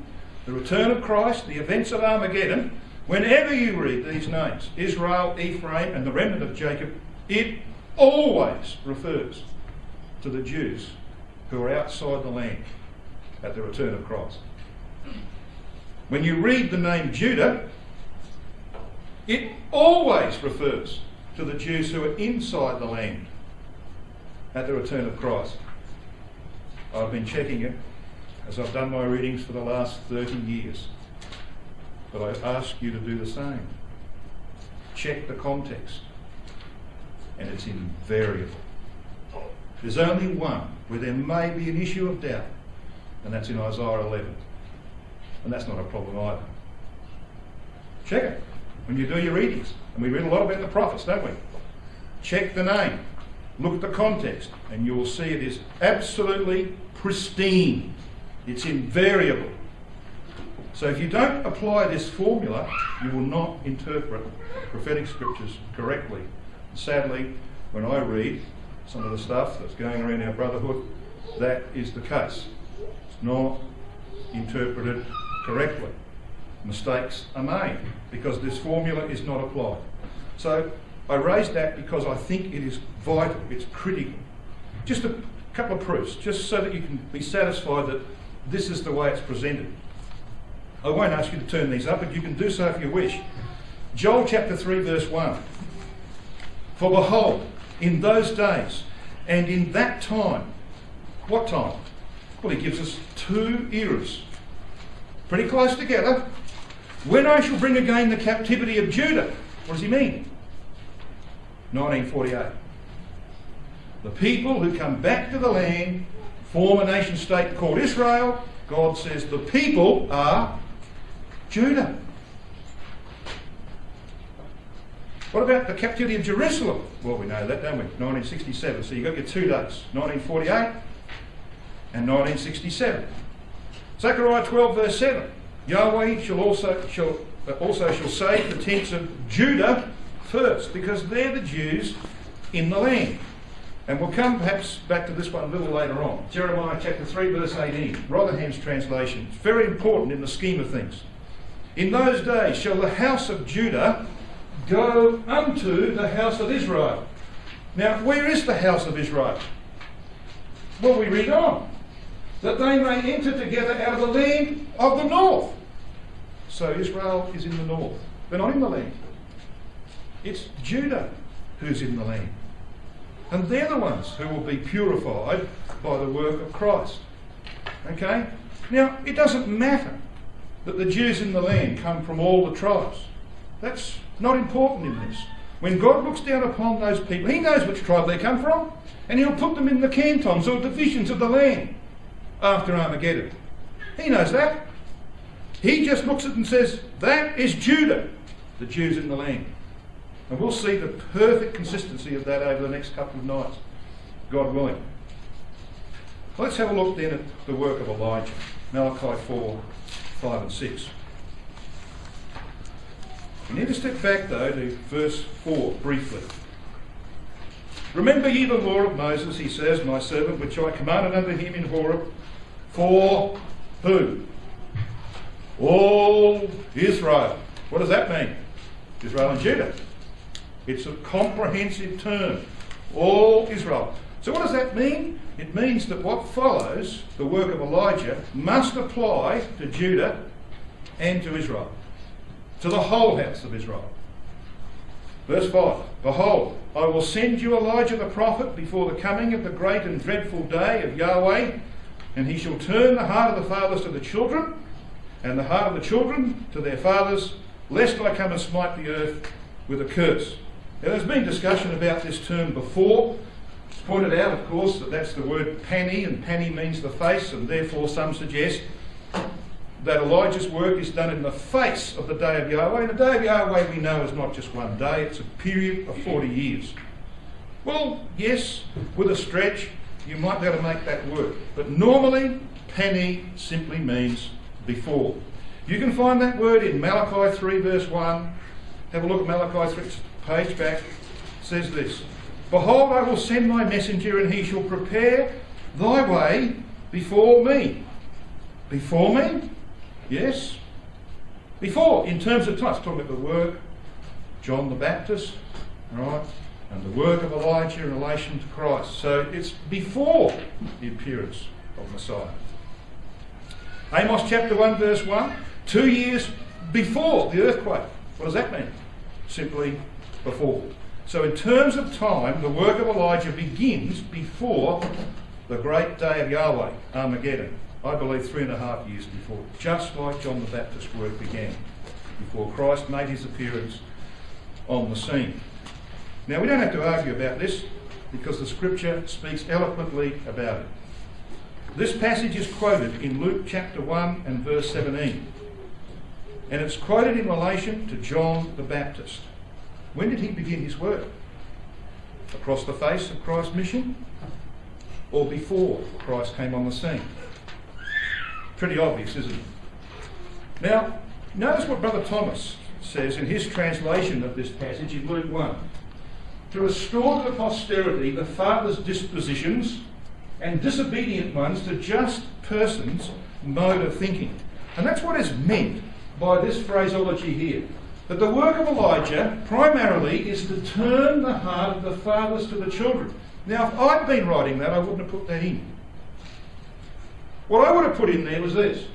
the return of Christ, the events of Armageddon, whenever you read these names, Israel, Ephraim and the remnant of Jacob, it always refers to the Jews who are outside the land at the return of Christ. When you read the name Judah, it always refers to the Jews who are inside the land at the return of Christ. I've been checking it as I've done my readings for the last 30 years. But I ask you to do the same. Check the context. And it's invariable. There's only one where there may be an issue of doubt, and that's in Isaiah 11. And that's not a problem either. Check it when you do your readings. And we read a lot about the prophets, don't we? Check the name. Look at the context, and you will see it is absolutely pristine. It's invariable. So if you don't apply this formula, you will not interpret prophetic Scriptures correctly. And sadly, when I read some of the stuff that's going around our brotherhood, that is the case. It's not interpreted correctly. Mistakes are made because this formula is not applied. So I raised that because I think it is vital, it's critical. Just a couple of proofs, just so that you can be satisfied that this is the way it's presented. I won't ask you to turn these up, but you can do so if you wish. Joel chapter 3 verse 1. For behold, in those days and in that time, what time? Well, he gives us 2 eras, pretty close together. When I shall bring again the captivity of Judah. What does he mean? 1948. The people who come back to the land form a nation state called Israel. God says the people are Judah. What about the captivity of Jerusalem? Well, we know that, don't we? 1967. So you've got your 2 dates, 1948 and 1967. Zechariah 12 verse 7. Yahweh shall also save the tents of Judah first, because they're the Jews in the land. And we'll come perhaps back to this one a little later on. Jeremiah chapter 3 verse 18, Rotherham's translation. It's very important in the scheme of things. In those days shall the house of Judah go unto the house of Israel. Now, where is the house of Israel? Well, we read on. That they may enter together out of the land of the north. So Israel is in the north. They're not in the land. It's Judah who's in the land. And they're the ones who will be purified by the work of Christ. Okay? Now, it doesn't matter that the Jews in the land come from all the tribes. That's not important in this. When God looks down upon those people, he knows which tribe they come from, and he'll put them in the cantons or divisions of the land after Armageddon. He knows that. He just looks at it and says, that is Judah, the Jews in the land. And we'll see the perfect consistency of that over the next couple of nights, God willing. Let's have a look then at the work of Elijah. Malachi 4, 5 and 6. We need to step back though to verse 4 briefly. Remember ye the law of Moses, he says, my servant, which I commanded unto him in Horeb, for who? All Israel. What does that mean? Israel and Judah. It's a comprehensive term. All Israel. So what does that mean? It means that what follows, the work of Elijah, must apply to Judah and to Israel. To the whole house of Israel. Verse 5. Behold, I will send you Elijah the prophet before the coming of the great and dreadful day of Yahweh, and he shall turn the heart of the fathers to the children, and the heart of the children to their fathers, lest I come and smite the earth with a curse. Now, there's been discussion about this term before. It's pointed out, of course, that that's the word pani, and pani means the face, and therefore some suggest that Elijah's work is done in the face of the day of Yahweh. And the day of Yahweh we know is not just one day, it's a period of 40 years. Well, yes, with a stretch, you might be able to make that work. But normally, pani simply means before. You can find that word in Malachi 3 verse 1. Have a look at Malachi 3, page back. It says this. Behold, I will send my messenger, and he shall prepare thy way before me. Before me? Yes. Before, in terms of time. It's talking about the work, John the Baptist, right, and the work of Elijah in relation to Christ. So it's before the appearance of Messiah. Amos chapter 1 verse 1, 2 years before the earthquake. What does that mean? Simply before. So in terms of time, the work of Elijah begins before the great day of Yahweh, Armageddon. I believe 3.5 years before, just like John the Baptist's work began, before Christ made his appearance on the scene. Now, we don't have to argue about this because the scripture speaks eloquently about it. This passage is quoted in Luke chapter 1 and verse 17. And it's quoted in relation to John the Baptist. When did he begin his work? Across the face of Christ's mission? Or before Christ came on the scene? Pretty obvious, isn't it? Now, notice what Brother Thomas says in his translation of this passage in Luke 1. To restore to posterity the father's dispositions and disobedient ones to just persons' mode of thinking. And that's what is meant by this phraseology here. That the work of Elijah primarily is to turn the heart of the fathers to the children. Now, if I'd been writing that, I wouldn't have put that in. What I would have put in there was this.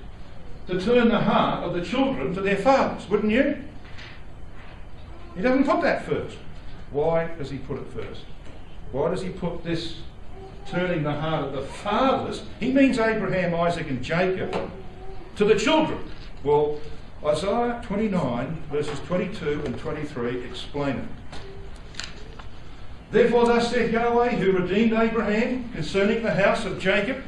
To turn the heart of the children to their fathers, wouldn't you? He doesn't put that first. Why does he put it first? Why does he put this turning the heart of the fathers? He means Abraham, Isaac and Jacob to the children. Well, Isaiah 29 verses 22 and 23 explain it. Therefore thus saith Yahweh, who redeemed Abraham concerning the house of Jacob,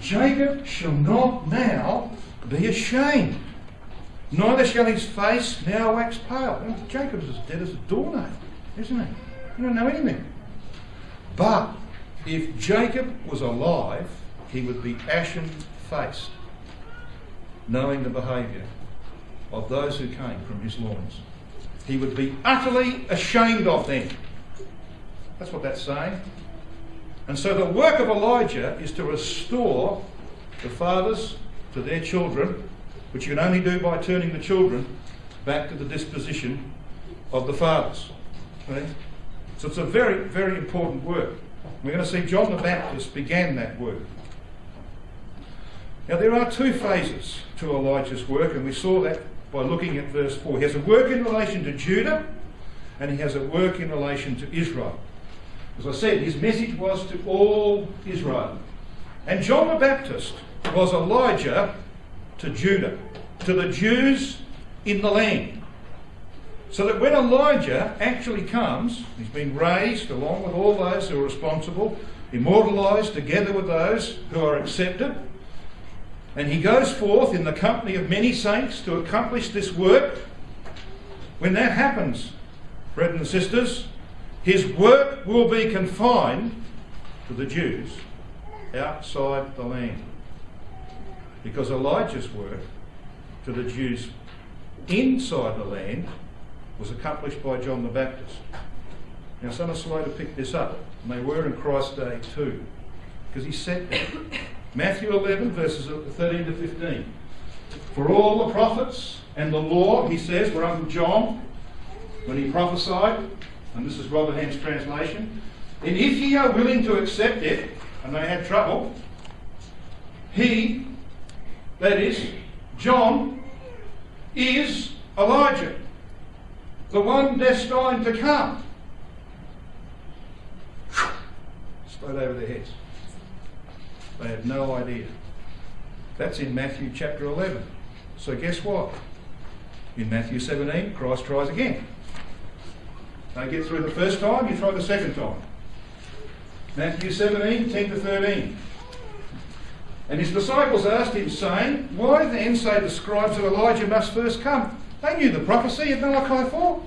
Jacob shall not now be ashamed, neither shall his face now wax pale. Jacob's as dead as a doornail, isn't he? You don't know anything. But if Jacob was alive, he would be ashen-faced, knowing the behaviour of those who came from his loins. He would be utterly ashamed of them. That's what that's saying. And so the work of Elijah is to restore the fathers to their children, which you can only do by turning the children back to the disposition of the fathers. Okay? So it's a very, very important work. We're going to see John the Baptist began that work. Now there are two phases to Elijah's work, and we saw that by looking at verse 4. He has a work in relation to Judah, and he has a work in relation to Israel. As I said, his message was to all Israel. And John the Baptist was Elijah to Judah, to the Jews in the land. So that when Elijah actually comes, he's been raised along with all those who are responsible, immortalised together with those who are accepted, and he goes forth in the company of many saints to accomplish this work. When that happens, brethren and sisters, his work will be confined to the Jews outside the land. Because Elijah's work to the Jews inside the land was accomplished by John the Baptist. Now some are slow to pick this up, and they were in Christ's day too, because he said that. Matthew 11 verses 13 to 15. For all the prophets and the law, he says, were unto John when he prophesied, and this is Robert Hand's translation, and if ye are willing to accept it, and they had trouble, he, that is, John, is Elijah, the one destined to come. Straight over their heads. They had no idea. That's in Matthew chapter 11. So guess what? In Matthew 17, Christ tries again. Don't get through the first time, you try the second time. Matthew 17, 10 to 13. And his disciples asked him, saying, Why then say the scribes that Elijah must first come? They knew the prophecy of Malachi 4.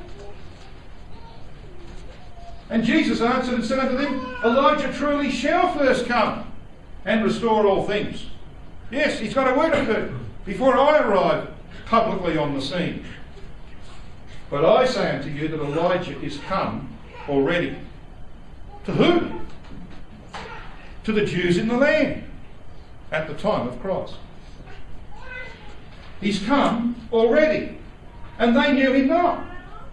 And Jesus answered and said unto them, Elijah truly shall first come and restore all things. Yes, he's got a work to do before I arrive publicly on the scene. But I say unto you that Elijah is come already. To whom? To the Jews in the land at the time of Christ. He's come already, and they knew him not,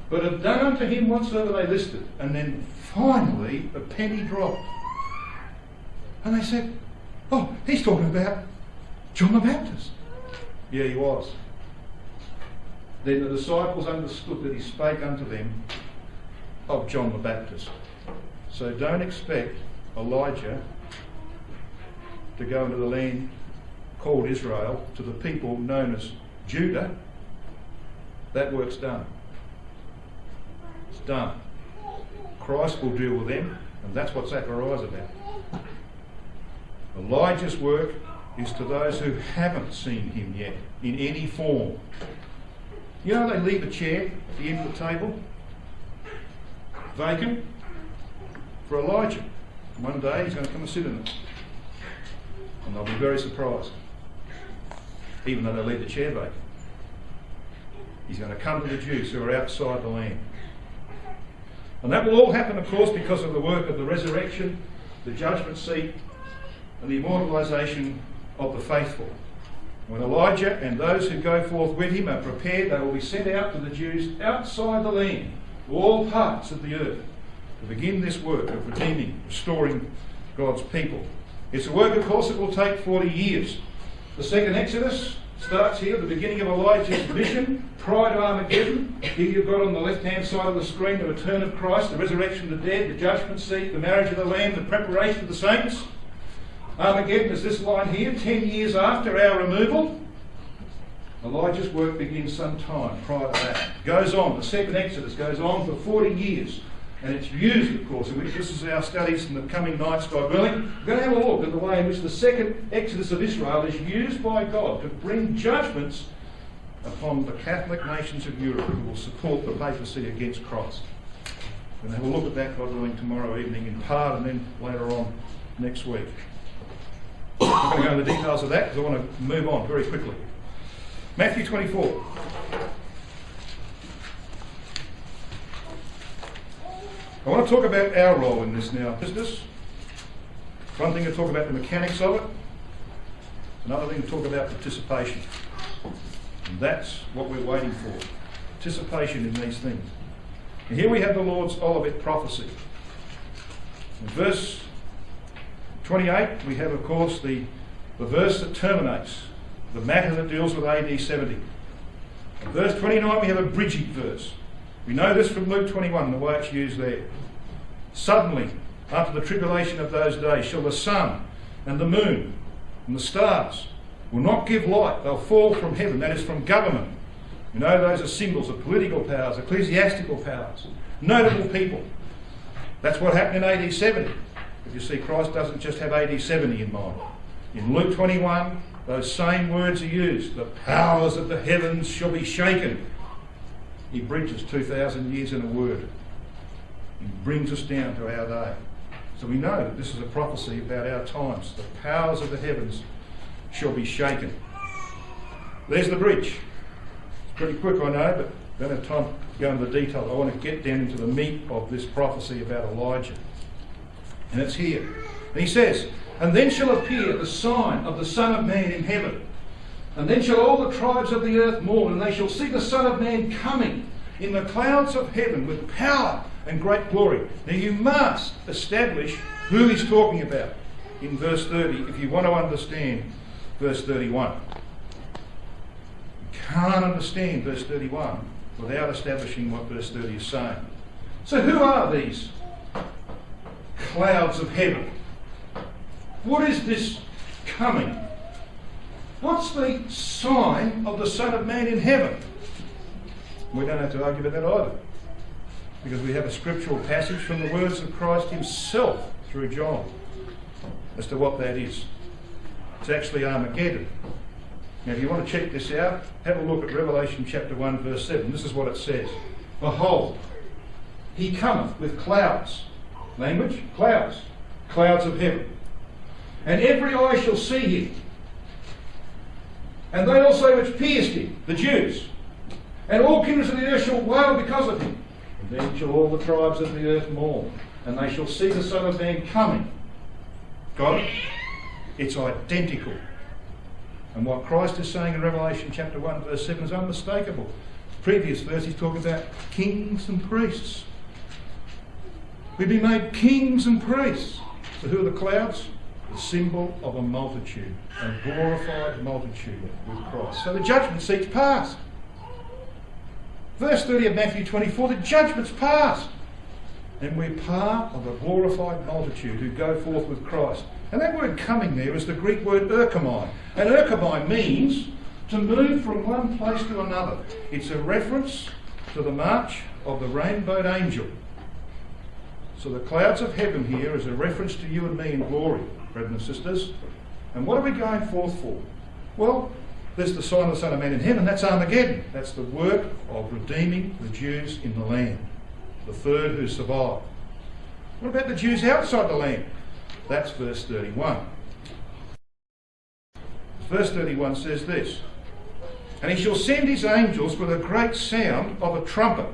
but have done unto him whatsoever they listed. And then finally a penny dropped. And they said, Oh, he's talking about John the Baptist. Yeah, he was. Then the disciples understood that he spake unto them of John the Baptist. So don't expect Elijah to go into the land called Israel, to the people known as Judah. That work's done. It's done. Christ will deal with them, and that's what Zechariah's about. Elijah's work is to those who haven't seen him yet, in any form. You know, they leave a chair at the end of the table, vacant, for Elijah. One day he's going to come and sit in it. And they'll be very surprised, even though they leave the chair vacant. He's going to come to the Jews who are outside the land. And that will all happen, of course, because of the work of the resurrection, the judgment seat, and the immortalisation of the faithful. When Elijah and those who go forth with him are prepared, they will be sent out to the Jews outside the land, to all parts of the earth, to begin this work of redeeming, restoring God's people. It's a work, of course, that will take 40 years. The second Exodus starts here, the beginning of Elijah's mission, prior to Armageddon. Here you've got on the left-hand side of the screen the return of Christ, the resurrection of the dead, the judgment seat, the marriage of the Lamb, the preparation of the saints. Armageddon is this line here, 10 years after our removal. Elijah's work begins sometime prior to that. Goes on, the second Exodus goes on for 40 years. And it's used, of course, in which this is our studies in the coming nights, God willing. We're going to have a look at the way in which the second Exodus of Israel is used by God to bring judgments upon the Catholic nations of Europe who will support the papacy against Christ. We're going to have a look at that, God willing, tomorrow evening in part, and then later on next week. I'm not going to go into the details of that because I want to move on very quickly. Matthew 24. I want to talk about our role in this now. Business. One thing to talk about the mechanics of it, another thing to talk about participation. And that's what we're waiting for. Participation in these things. And here we have the Lord's Olivet prophecy. In verse 28, we have, of course, the verse that terminates the matter that deals with AD 70. In verse 29, we have a bridging verse. We know this from Luke 21, the way it's used there. Suddenly, after the tribulation of those days, shall the sun and the moon and the stars will not give light. They'll fall from heaven, that is from government. You know, those are symbols of political powers, ecclesiastical powers, notable people. That's what happened in AD 70. But you see, Christ doesn't just have AD 70 in mind. In Luke 21, those same words are used. The powers of the heavens shall be shaken. He bridges 2,000 years in a word. He brings us down to our day. So we know that this is a prophecy about our times. The powers of the heavens shall be shaken. There's the bridge. It's pretty quick, I know, but I don't have time to go into the detail. I want to get down into the meat of this prophecy about Elijah. And it's here. And he says, and then shall appear the sign of the Son of Man in heaven. And then shall all the tribes of the earth mourn, and they shall see the Son of Man coming in the clouds of heaven with power and great glory. Now you must establish who he's talking about in verse 30 if you want to understand verse 31. You can't understand verse 31 without establishing what verse 30 is saying. So who are these clouds of heaven? What is this coming? What's the sign of the Son of Man in heaven? We don't have to argue about that either, because we have a scriptural passage from the words of Christ himself through John as to what that is. It's actually Armageddon. Now if you want to check this out, have a look at Revelation chapter 1 verse 7. This is what it says. Behold, he cometh with clouds. Language? Clouds. Clouds of heaven. And every eye shall see him. And they also which pierced him, the Jews. And all kindreds of the earth shall wail because of him. And then shall all the tribes of the earth mourn. And they shall see the Son of Man coming. Got it? It's identical. And what Christ is saying in Revelation chapter 1 verse 7 is unmistakable. Previous verse he's talking about kings and priests. We've been made kings and priests. So who are the clouds? The symbol of a multitude, a glorified multitude with Christ. So the judgment seat's passed. Verse 30 of Matthew 24, the judgment's passed. And we're part of a glorified multitude who go forth with Christ. And that word coming there is the Greek word erchomai. And erchomai means to move from one place to another. It's a reference to the march of the rainbowed angel. So the clouds of heaven here is a reference to you and me in glory, brethren and sisters. And what are we going forth for? Well, there's the sign of the Son of Man in heaven. That's Armageddon. That's the work of redeeming the Jews in the land. The third who survived. What about the Jews outside the land? That's verse 31. Verse 31 says this. And he shall send his angels with a great sound of a trumpet.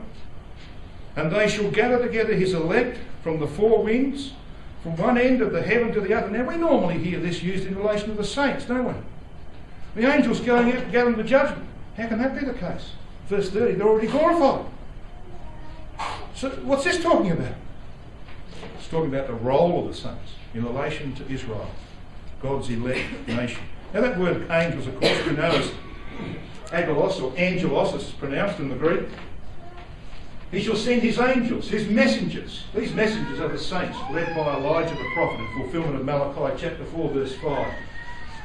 And they shall gather together his elect from the four winds, from one end of the heaven to the other. Now we normally hear this used in relation to the saints, don't we? The angels going out to gather the judgment. How can that be the case? Verse 30, they're already glorified. So what's this talking about? It's talking about the role of the saints in relation to Israel, God's elect nation. Now that word angels, of course, we know as angelos or angelos is pronounced in the Greek. He shall send his angels, his messengers. These messengers are the saints, led by Elijah the prophet in fulfilment of Malachi chapter 4 verse 5.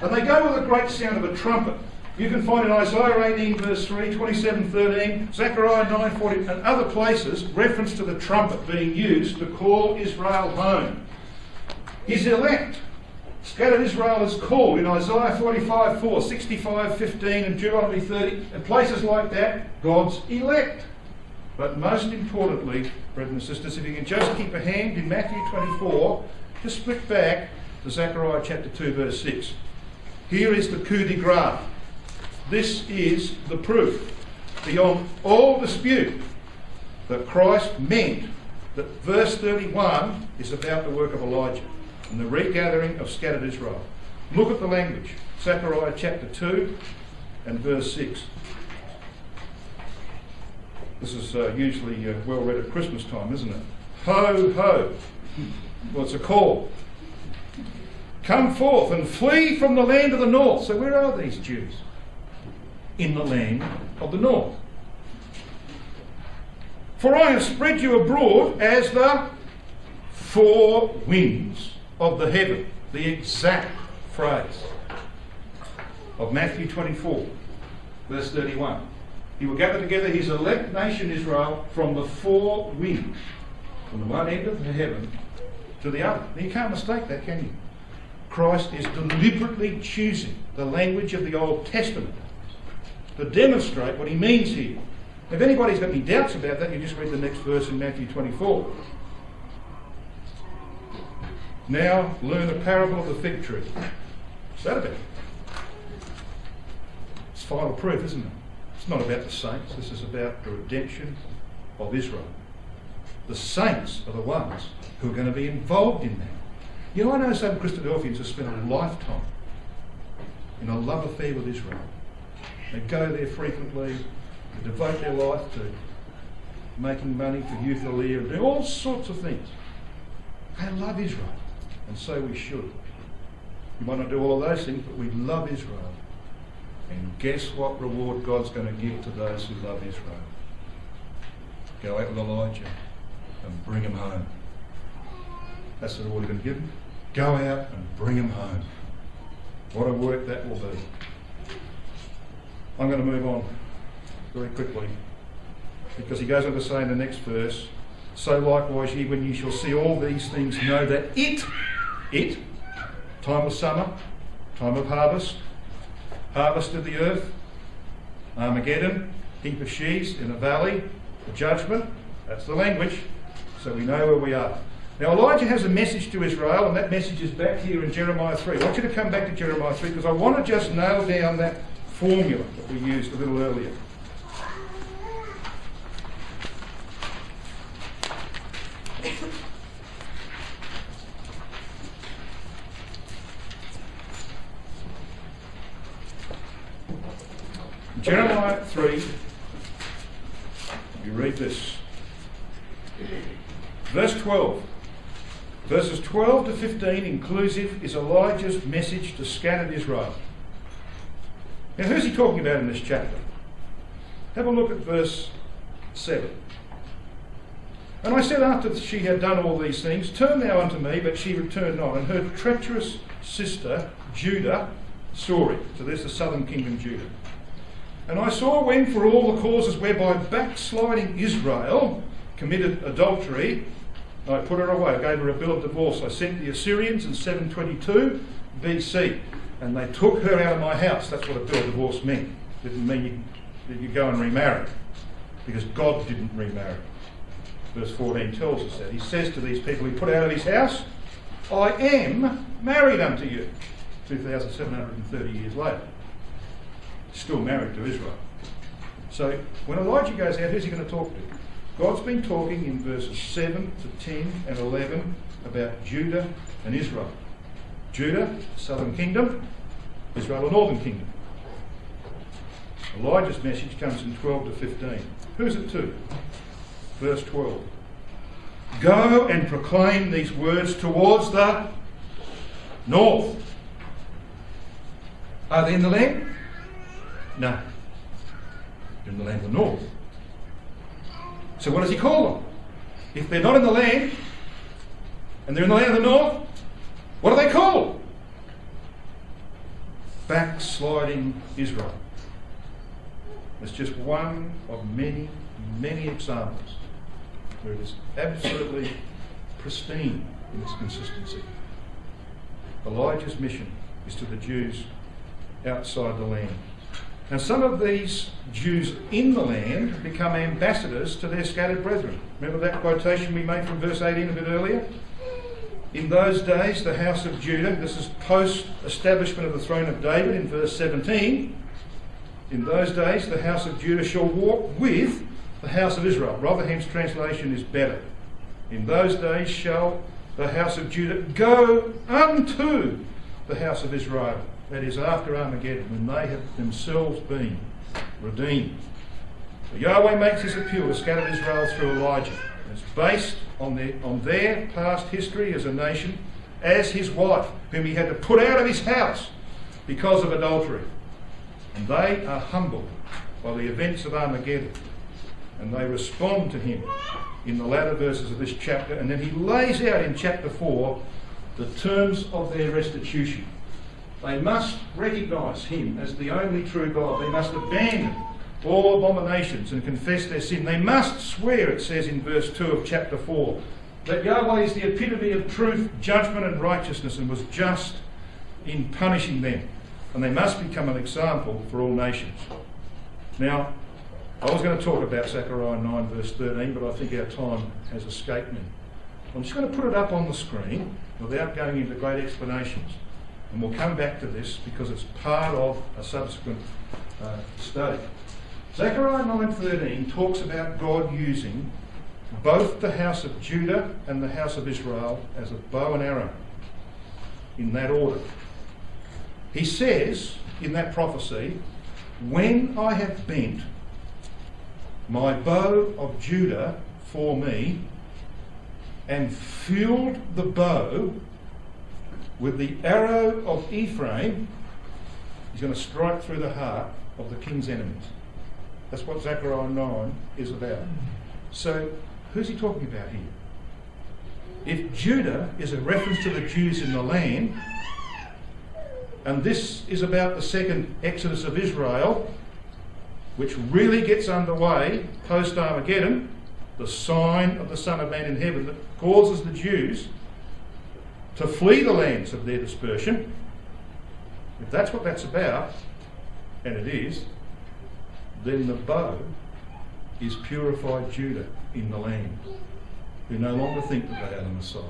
And they go with a great sound of a trumpet. You can find in Isaiah 18 verse 3, 27:13, Zechariah 9:40 and other places reference to the trumpet being used to call Israel home. His elect. Scattered Israel is called in Isaiah 45:4, 65:15 and Deuteronomy 30 and places like that, God's elect. But most importantly, brothers and sisters, if you can just keep a hand in Matthew 24, just flick back to Zechariah chapter 2 verse 6. Here is the coup de grace. This is the proof, beyond all dispute, that Christ meant that verse 31 is about the work of Elijah. and the regathering of scattered Israel. Look at the language. Zechariah chapter 2 and verse 6. This is usually well read at Christmas time, isn't it? Ho, ho. Well, it's a call. Come forth and flee from the land of the north. So where are these Jews? In the land of the north. For I have spread you abroad as the four winds of the heaven. The exact phrase of Matthew 24, verse 31. He will gather together his elect nation Israel from the four winds, from the one end of the heaven to the other. Now, you can't mistake that, can you? Christ is deliberately choosing the language of the Old Testament to demonstrate what he means here. If anybody's got any doubts about that, you just read the next verse in Matthew 24. Now learn the parable of the fig tree. What's that about? It's final proof, isn't it? It's not about the saints. This is about the redemption of Israel. The saints are the ones who are going to be involved in that. You know, I know some Christadelphians have spent a lifetime in a love affair with Israel. They go there frequently, they devote their life to making money for youth earlier and do all sorts of things. They love Israel, and so we should. We might not do all of those things, but we love Israel. And guess what reward God's going to give to those who love Israel? Go out with Elijah and bring him home. That's the reward he's going to give him. Go out and bring him home. What a work that will be. I'm going to move on very quickly, because he goes on to say in the next verse, so likewise ye, when ye shall see all these things, know that it, time of summer, time of harvest of the earth, Armageddon, heap of sheaves in a valley, the judgment, that's the language, so we know where we are. Now Elijah has a message to Israel, and that message is back here in Jeremiah 3. I want you to come back to Jeremiah 3 because I want to just nail down that formula that we used a little earlier. Jeremiah 3, you read this. Verse 12. Verses 12 to 15 inclusive is Elijah's message to scattered Israel. Now who's he talking about in this chapter? Have a look at verse 7. And I said after she had done all these things, turn thou unto me, but she returned not. And her treacherous sister Judah saw it. So there's the southern kingdom Judah. And I saw when for all the causes whereby backsliding Israel committed adultery, I put her away. I gave her a bill of divorce. I sent the Assyrians in 722 BC, and they took her out of my house. That's what a bill of divorce meant. It didn't mean you go and remarry, because God didn't remarry. Verse 14 tells us that. He says to these people he put out of his house, I am married unto you. 2,730 years later. Still married to Israel. So when Elijah goes out, who's he going to talk to? God's been talking in verses 7 to 10 and 11 about Judah and Israel. Judah, southern kingdom, Israel, the northern kingdom. Elijah's message comes in 12 to 15. Who's it to? Verse 12. Go and proclaim these words towards the north. Are they in the land? No. They're in the land of the north. So what does he call them? If they're not in the land, and they're in the land of the north, what are they called? Backsliding Israel. It's just one of many, many examples where it is absolutely pristine in its consistency. Elijah's mission is to the Jews outside the land. Now some of these Jews in the land become ambassadors to their scattered brethren. Remember that quotation we made from verse 18 a bit earlier? In those days the house of Judah, this is post-establishment of the throne of David in verse 17, in those days the house of Judah shall walk with the house of Israel. Rotherham's translation is better. In those days shall the house of Judah, go unto the house of Israel. That is after Armageddon, when they have themselves been redeemed. So Yahweh makes his appeal to scatter Israel through Elijah. It's based on their past history as a nation, as his wife, whom he had to put out of his house because of adultery. And they are humbled by the events of Armageddon, and they respond to him in the latter verses of this chapter. And then he lays out in chapter 4 the terms of their restitution. They must recognise him as the only true God. They must abandon all abominations and confess their sin. They must swear, it says in verse 2 of chapter 4, that Yahweh is the epitome of truth, judgment and righteousness, and was just in punishing them. And they must become an example for all nations. Now, I was going to talk about Zechariah 9 verse 13, but I think our time has escaped me. I'm just going to put it up on the screen without going into great explanations. And we'll come back to this because it's part of a subsequent study. Zechariah 9:13 talks about God using both the house of Judah and the house of Israel as a bow and arrow, in that order. He says in that prophecy, when I have bent my bow of Judah for me and filled the bow with the arrow of Ephraim, he's going to strike through the heart of the king's enemies. That's what Zechariah 9 is about. So, who's he talking about here? If Judah is a reference to the Jews in the land, and this is about the second exodus of Israel, which really gets underway post-Armageddon, the sign of the Son of Man in heaven that causes the Jews to flee the lands of their dispersion, if that's what that's about, and it is, then the bow is purified Judah in the land, who no longer think that they are the Messiah.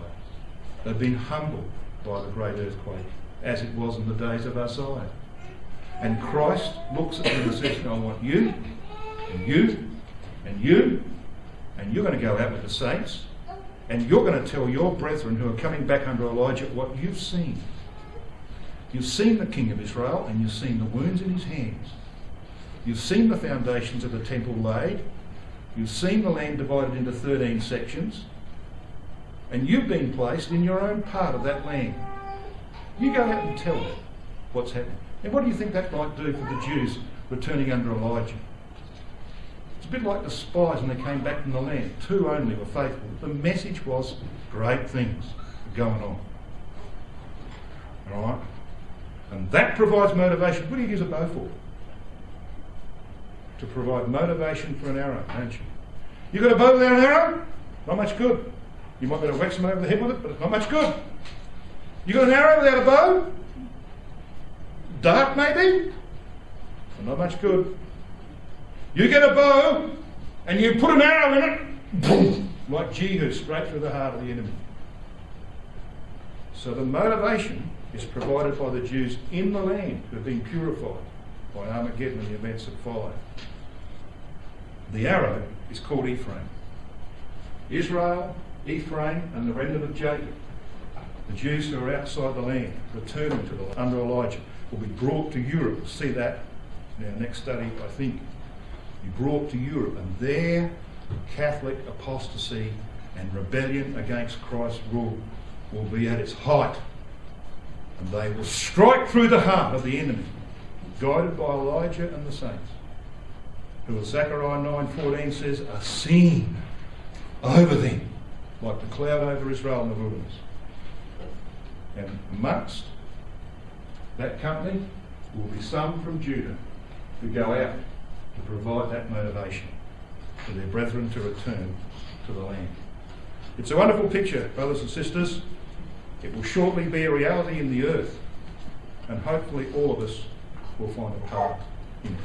They've been humbled by the great earthquake, as it was in the days of Uzziah. And Christ looks at them and says, I want you, and you, and you, and you're going to go out with the saints, and you're going to tell your brethren who are coming back under Elijah what you've seen. You've seen the King of Israel, and you've seen the wounds in his hands. You've seen the foundations of the temple laid. You've seen the land divided into 13 sections. And you've been placed in your own part of that land. You go out and tell them what's happening. And what do you think that might do for the Jews returning under Elijah? It's a bit like the spies when they came back from the land. 2 only were faithful. The message was great things are going on. All right? And that provides motivation. What do you use a bow for? To provide motivation for an arrow, don't you? You got a bow without an arrow? Not much good. You might be able to whack someone over the head with it, but it's not much good. You got an arrow without a bow? Dart maybe? But not much good. You get a bow and you put an arrow in it, boom, like Jehu, straight through the heart of the enemy. So the motivation is provided by the Jews in the land who have been purified by Armageddon and the events that follow. The arrow is called Ephraim. Israel, Ephraim, and the remnant of Jacob, the Jews who are outside the land, returning to the under Elijah, will be brought to Europe. We'll see that in our next study, I think. Be brought to Europe, and their Catholic apostasy and rebellion against Christ's rule will be at its height, and they will strike through the heart of the enemy, guided by Elijah and the saints, who, as Zechariah 9:14 says, are seen over them like the cloud over Israel in the wilderness. And amongst that company will be some from Judah who go out to provide that motivation for their brethren to return to the land. It's a wonderful picture, brothers and sisters. It will shortly be a reality in the earth, and hopefully all of us will find a part in it.